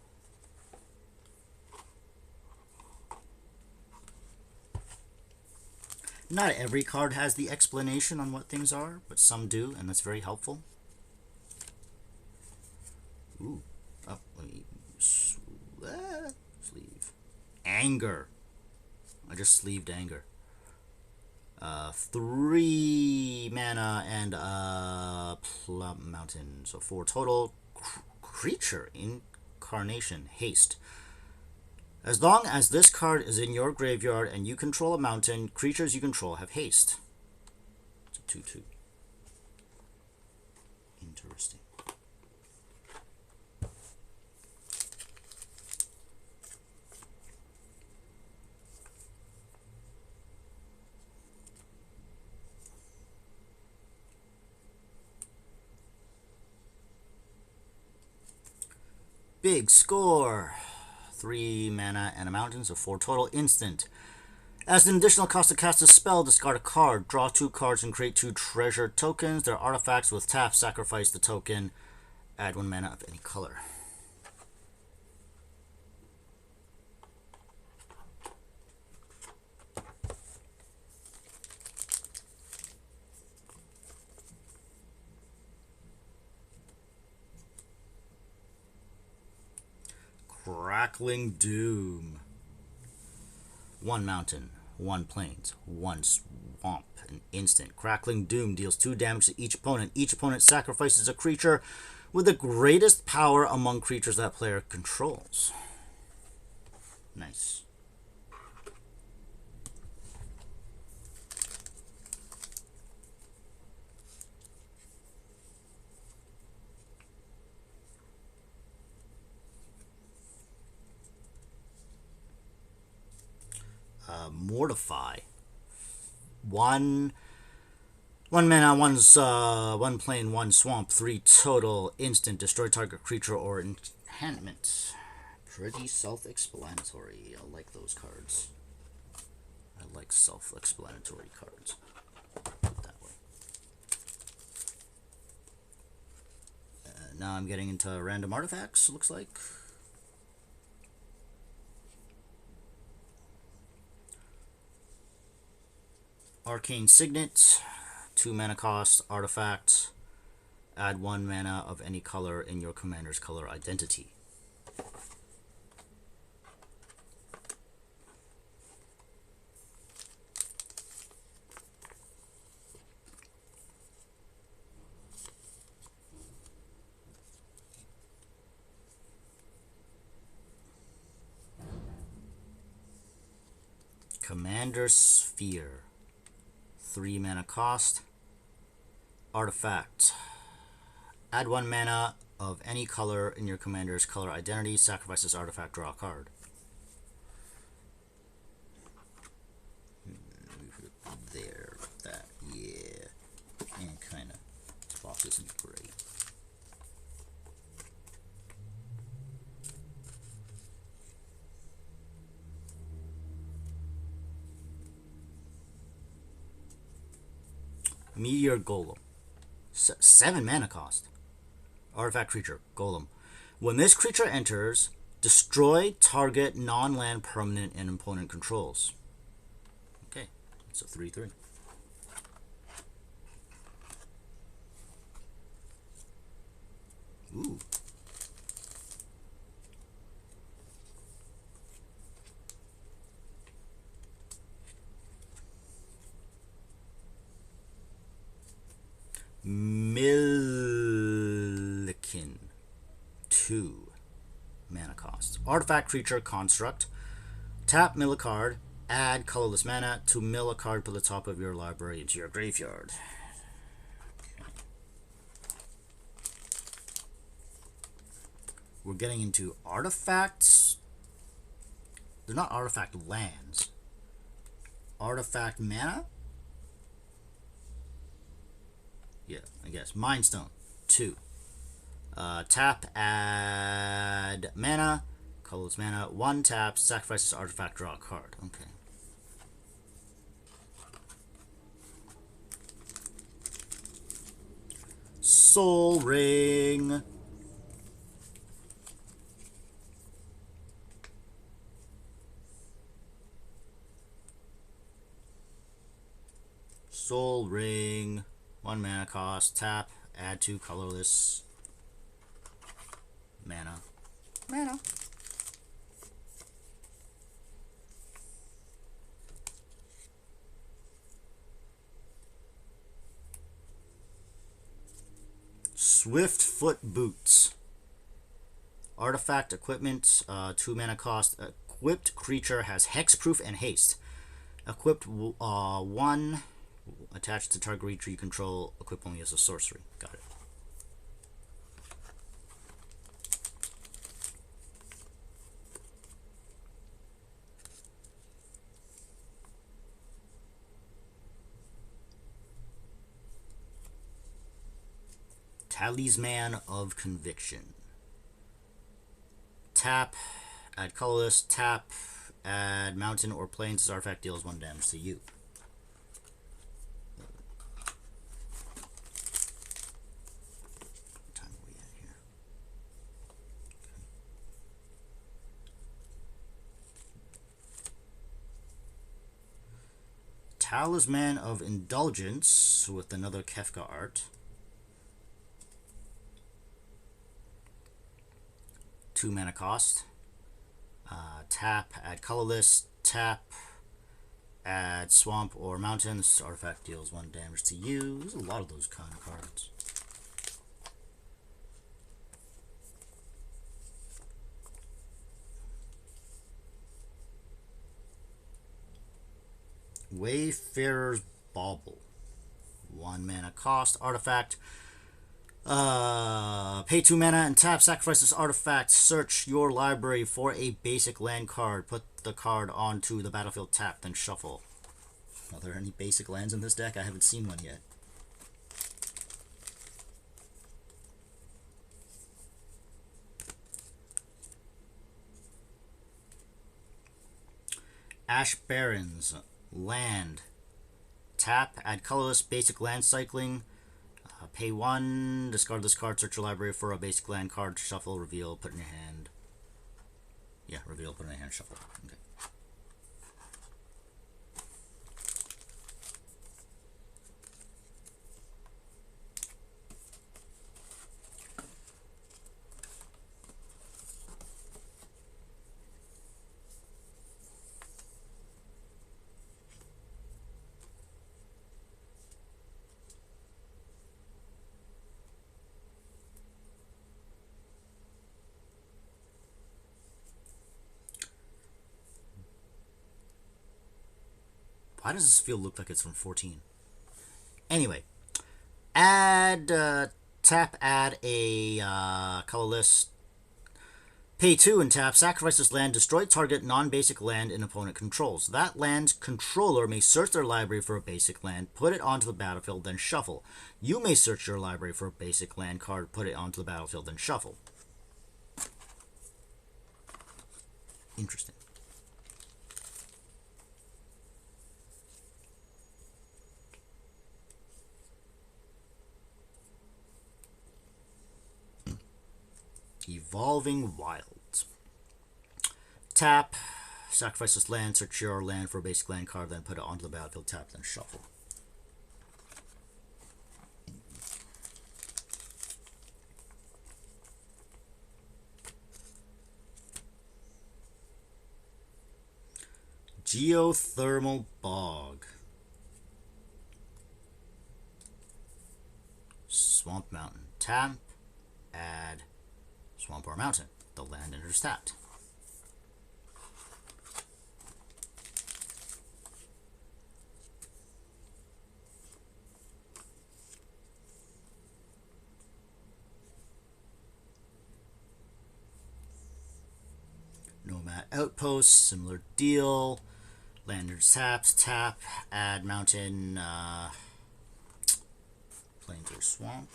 Not every card has the explanation on what things are, but some do, and that's very helpful. Ooh. Oh, let me sleeve. Anger. I just sleeved Anger. 3 mana and Plum Mountain. So 4 total. Creature Incarnation. Haste. As long as this card is in your graveyard and you control a mountain, creatures you control have haste. It's a 2/2. Interesting. Big score. 3 mana and a mountain, so 4 total. Instant. As an additional cost to cast a spell, discard a card. Draw 2 cards and create 2 treasure tokens. They're artifacts with tap. Sacrifice the token. Add 1 mana of any color. Crackling Doom. 1 mountain, 1 plains, 1 swamp, an instant. Crackling Doom deals 2 damage to each opponent. Each opponent sacrifices a creature with the greatest power among creatures that player controls. Nice. Mortify. 1 mana, 1 plain, 1 swamp, 3 total. Instant. Destroy target creature or enchantment. Pretty self-explanatory. I like those cards. I like self-explanatory cards. Put it that way. Now I'm getting into random artifacts, looks like. Arcane Signet, 2 mana cost, artifact. Add 1 mana of any color in your commander's color identity. Commander Sphere. 3 mana cost, Artifact. Add 1 mana of any color in your commander's color identity. Sacrifice this artifact, draw a card. There, that, yeah. And kind of, this box isn't great. Meteor Golem. 7 mana cost. Artifact creature, Golem. When this creature enters, destroy target non-land permanent and opponent controls. Okay, it's a 3/3. Ooh. Millikin. 2 mana cost. Artifact creature construct. Tap, mill a card. Add colorless mana to mill a card. Put the top of your library into your graveyard. Okay. We're getting into artifacts. They're not artifact lands. Artifact mana? Yeah, I guess. Mind Stone. 2. Tap, add mana. Colorless mana. 1 tap. Sacrifice this artifact, draw a card. Okay. Sol Ring. Sol Ring. 1 mana cost. Tap. Add 2 colorless mana. Swiftfoot Boots. Artifact equipment. 2 mana cost. Equipped creature has hexproof and haste. Equipped 1. Attached to target creature you control. Equip only as a sorcery. Got it. Talisman of Conviction. Tap, add colorless. Tap, add mountain or plains. This artifact deals 1 damage to you. What time are we at here? Okay. Talisman of Indulgence with another Kefka art. 2 mana cost. Tap, add colorless. Tap, add swamp or mountain. This artifact deals 1 damage to you. There's a lot of those kind of cards. Wayfarer's Bauble. 1 mana cost. Artifact. Pay 2 mana and tap. Sacrifice this artifact. Search your library for a basic land card. Put the card onto the battlefield. Tap, then shuffle. Are there any basic lands in this deck? I haven't seen one yet. Ash Barrens. Land. Tap, add colorless, basic land cycling. Pay 1, discard this card, search your library for a basic land card, shuffle, reveal, put in your hand. Yeah, reveal, put in your hand, shuffle. Okay. Why does this field look like it's from 14? Anyway, Tap, add a colorless. Pay 2 and tap, sacrifice this land, destroy target non-basic land an opponent controls. That land's controller may search their library for a basic land, put it onto the battlefield, then shuffle. You may search your library for a basic land card, put it onto the battlefield, then shuffle. Interesting. Evolving Wilds. Tap, sacrifice this land, search your land for a basic land card, then put it onto the battlefield, tap, then shuffle. Geothermal Bog. Swamp Mountain. Tap, add Swamp or Mountain. The land enters tapped. Nomad Outpost, similar deal. Land enters tapped. Tap, add mountain, plains or swamp.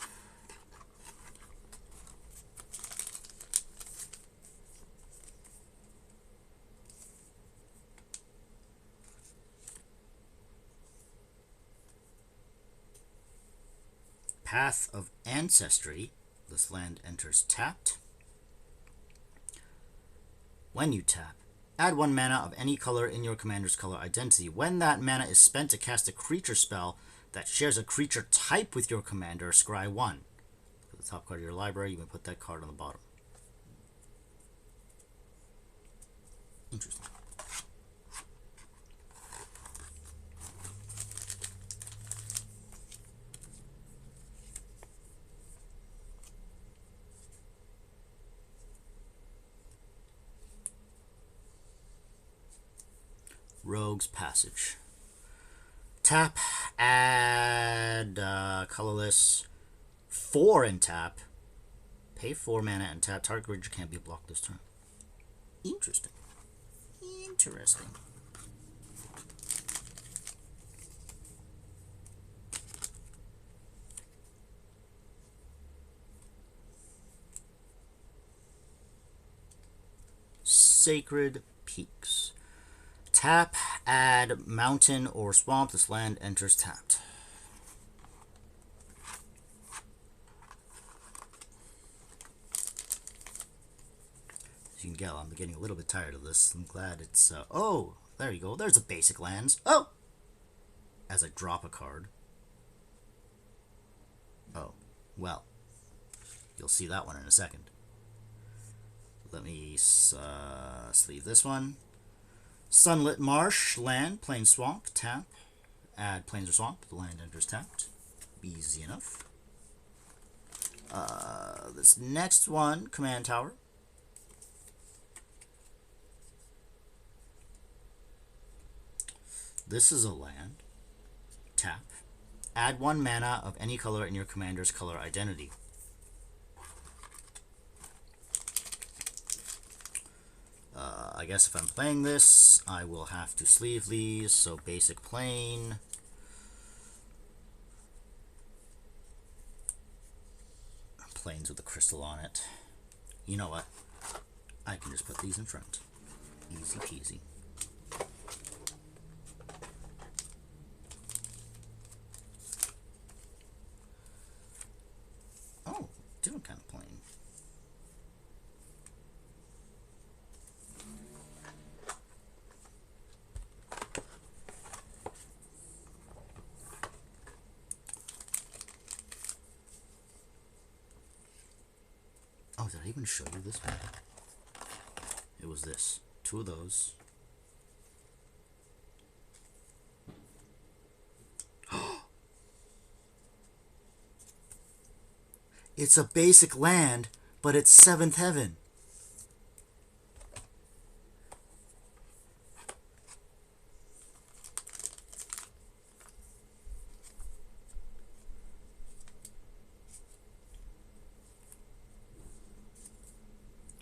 Path of Ancestry. This land enters tapped. When you tap, add 1 mana of any color in your commander's color identity. When that mana is spent to cast a creature spell that shares a creature type with your commander, scry 1. Put the top card of your library, you can put that card on the bottom. Interesting. Rogue's Passage. Tap, add colorless 4 and tap. Pay 4 mana and tap. Target creature can't be blocked this turn. Interesting. Interesting. Sacred Peaks. Tap, add mountain or swamp. This land enters tapped. As you can get, I'm getting a little bit tired of this. I'm glad it's... oh, there you go. There's the basic lands. Oh! As I drop a card. Oh, well. You'll see that one in a second. Let me sleeve this one. Sunlit Marsh, land, plains swamp, tap. Add plains or swamp, the land enters tapped. Easy enough. This next one, Command Tower. This is a land. Tap. Add 1 mana of any color in your commander's color identity. I guess if I'm playing this, I will have to sleeve these. So basic plain. Plains with a crystal on it. You know what? I can just put these in front. Easy peasy. Oh, different kind of plain. Oh, did I even show you this one? It was this. 2 of those. It's a basic land, but it's 7th Heaven.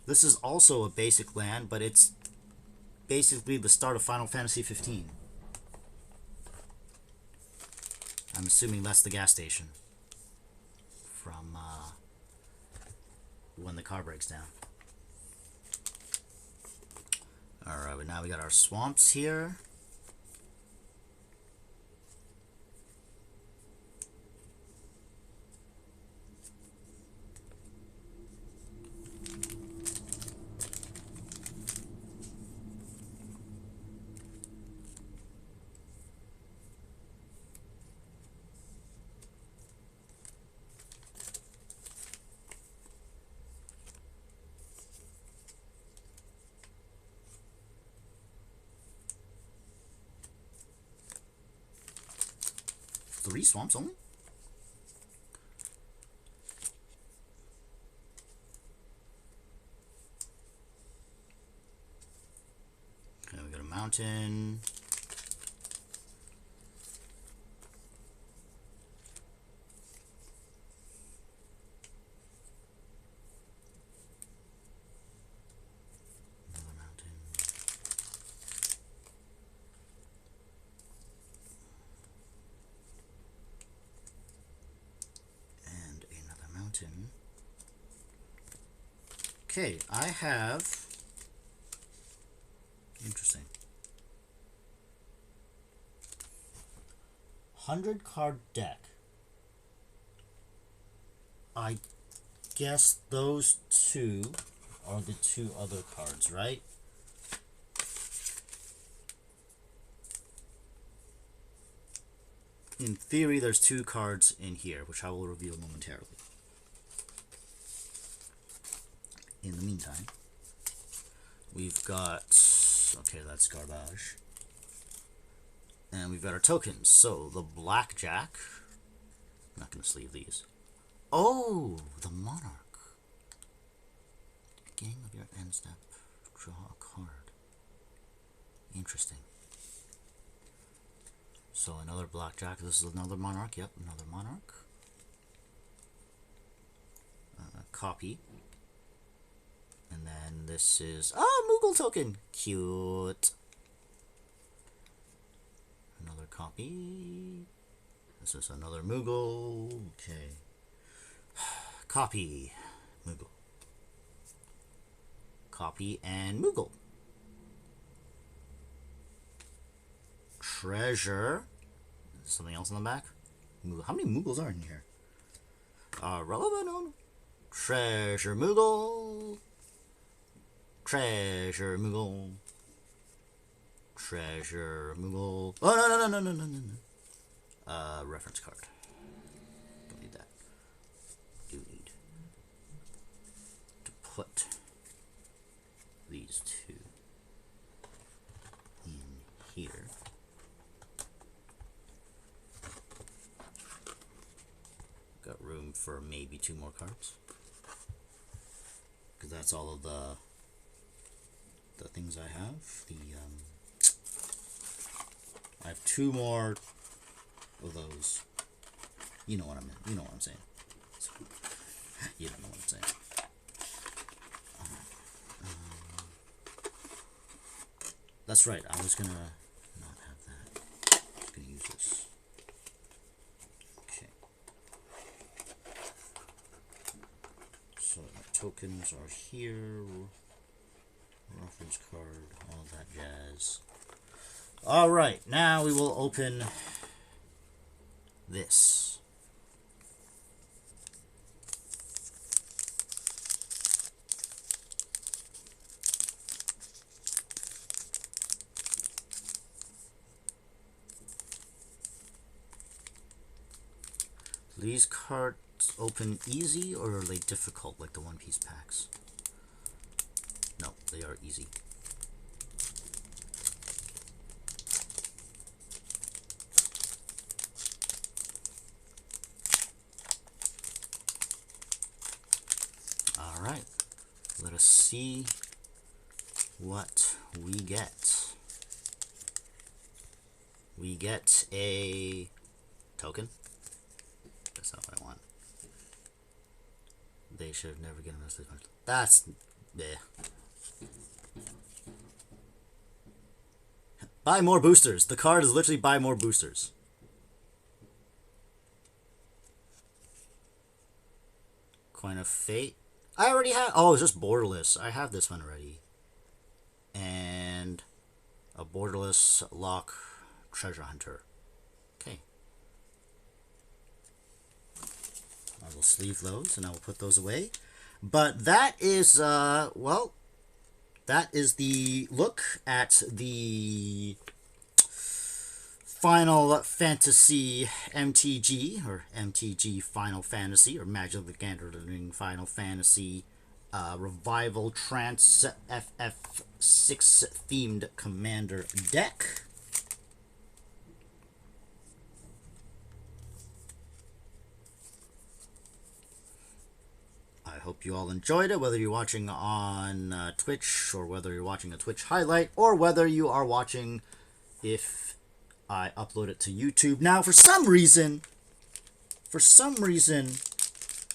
This is also a basic land, but it's basically the start of Final Fantasy 15. I'm assuming that's the gas station from when the car breaks down. Alright, but now we got our swamps here. Three swamps only? Okay, we got a mountain. Another mountain. And another mountain. Okay, I have... Interesting. 100 card deck. I guess those two are the two other cards, right? In theory, there's two cards in here, which I will reveal momentarily. In the meantime, we've got... Okay, that's garbage. And we've got our tokens. So, the Blackjack. I'm not going to sleeve these. Oh, the Monarch. Beginning of your end step, draw a card. Interesting. So, another Blackjack. This is another Monarch. Yep, another Monarch. Copy. And then this is... Oh, Moogle token! Cute. Another copy. This is another Moogle. Okay. Copy. Moogle. Copy and Moogle. Treasure. Something else on the back? How many Moogles are in here? Relevant. Treasure Moogle. Treasure Moogle. Treasure Moogle. Oh, no. Reference card. Don't need that. Do need to put these two in here. Got room for maybe two more cards. Because that's all of the things I have. I have two more of those. You know what I mean. You know what I'm saying. You don't know what I'm saying. That's right. I was gonna not have that. I was gonna use this. Okay. So my tokens are here. Reference card, all that jazz. Alright, now we will open this. These cards open easy or are they difficult like the One Piece packs? No, they are easy. Alright, let us see what we get. We get a token. That's not what I want. They should have never given us this much. That's Bleh. Buy more boosters. The card is literally buy more boosters. Coin of Fate. I already have. Oh, it's just borderless. I have this one already. And a borderless lock treasure hunter. Okay. I will sleeve those and I will put those away. But that is, well, that is the look at the Final Fantasy MTG, or MTG Final Fantasy, or Magic of the Gathering Final Fantasy Revival Trance FF6 themed commander deck. I hope you all enjoyed it, whether you're watching on Twitch, or whether you're watching a Twitch highlight, or whether you are watching if I upload it to YouTube. Now, for some reason,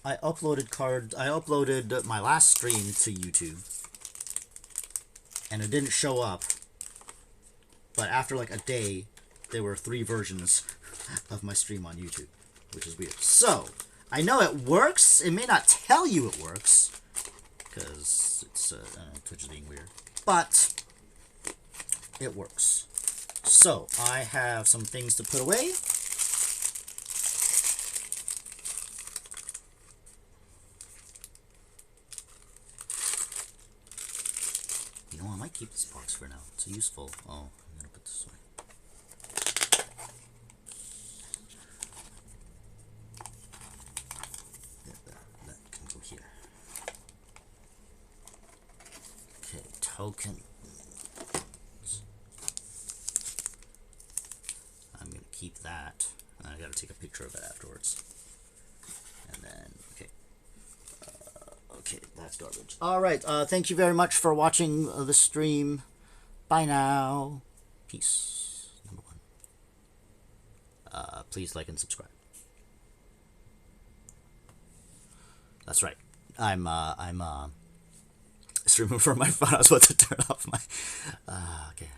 I uploaded my last stream to YouTube, and it didn't show up. But after like a day, there were 3 versions of my stream on YouTube, which is weird. So, I know it works. It may not tell you it works, because it's, Twitch is being weird. But, it works. So, I have some things to put away. You know, I might keep this box for now. It's useful. Oh, I'm going to put this away. That can go here. Okay, token. I'm going to keep that. I got to take a picture of it afterwards. And then, okay. Okay, that's garbage. Alright, thank you very much for watching the stream. Bye now. Peace. Number 1. Please like and subscribe. That's right. I'm streaming from my phone. I was about to turn off my... okay,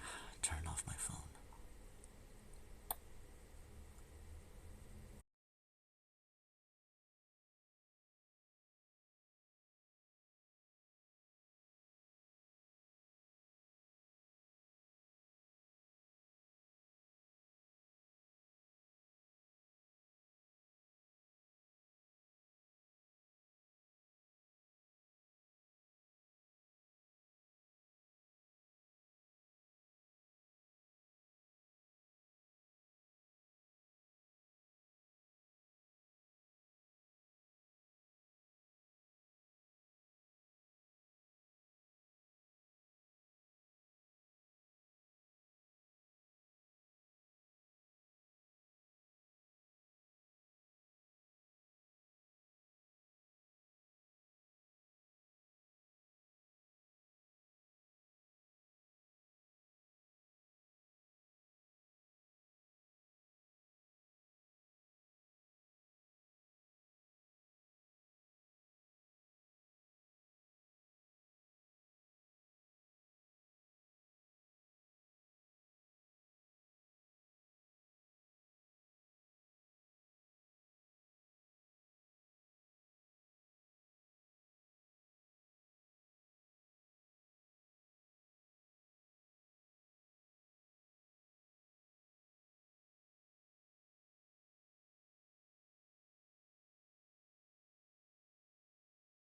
turn off my phone.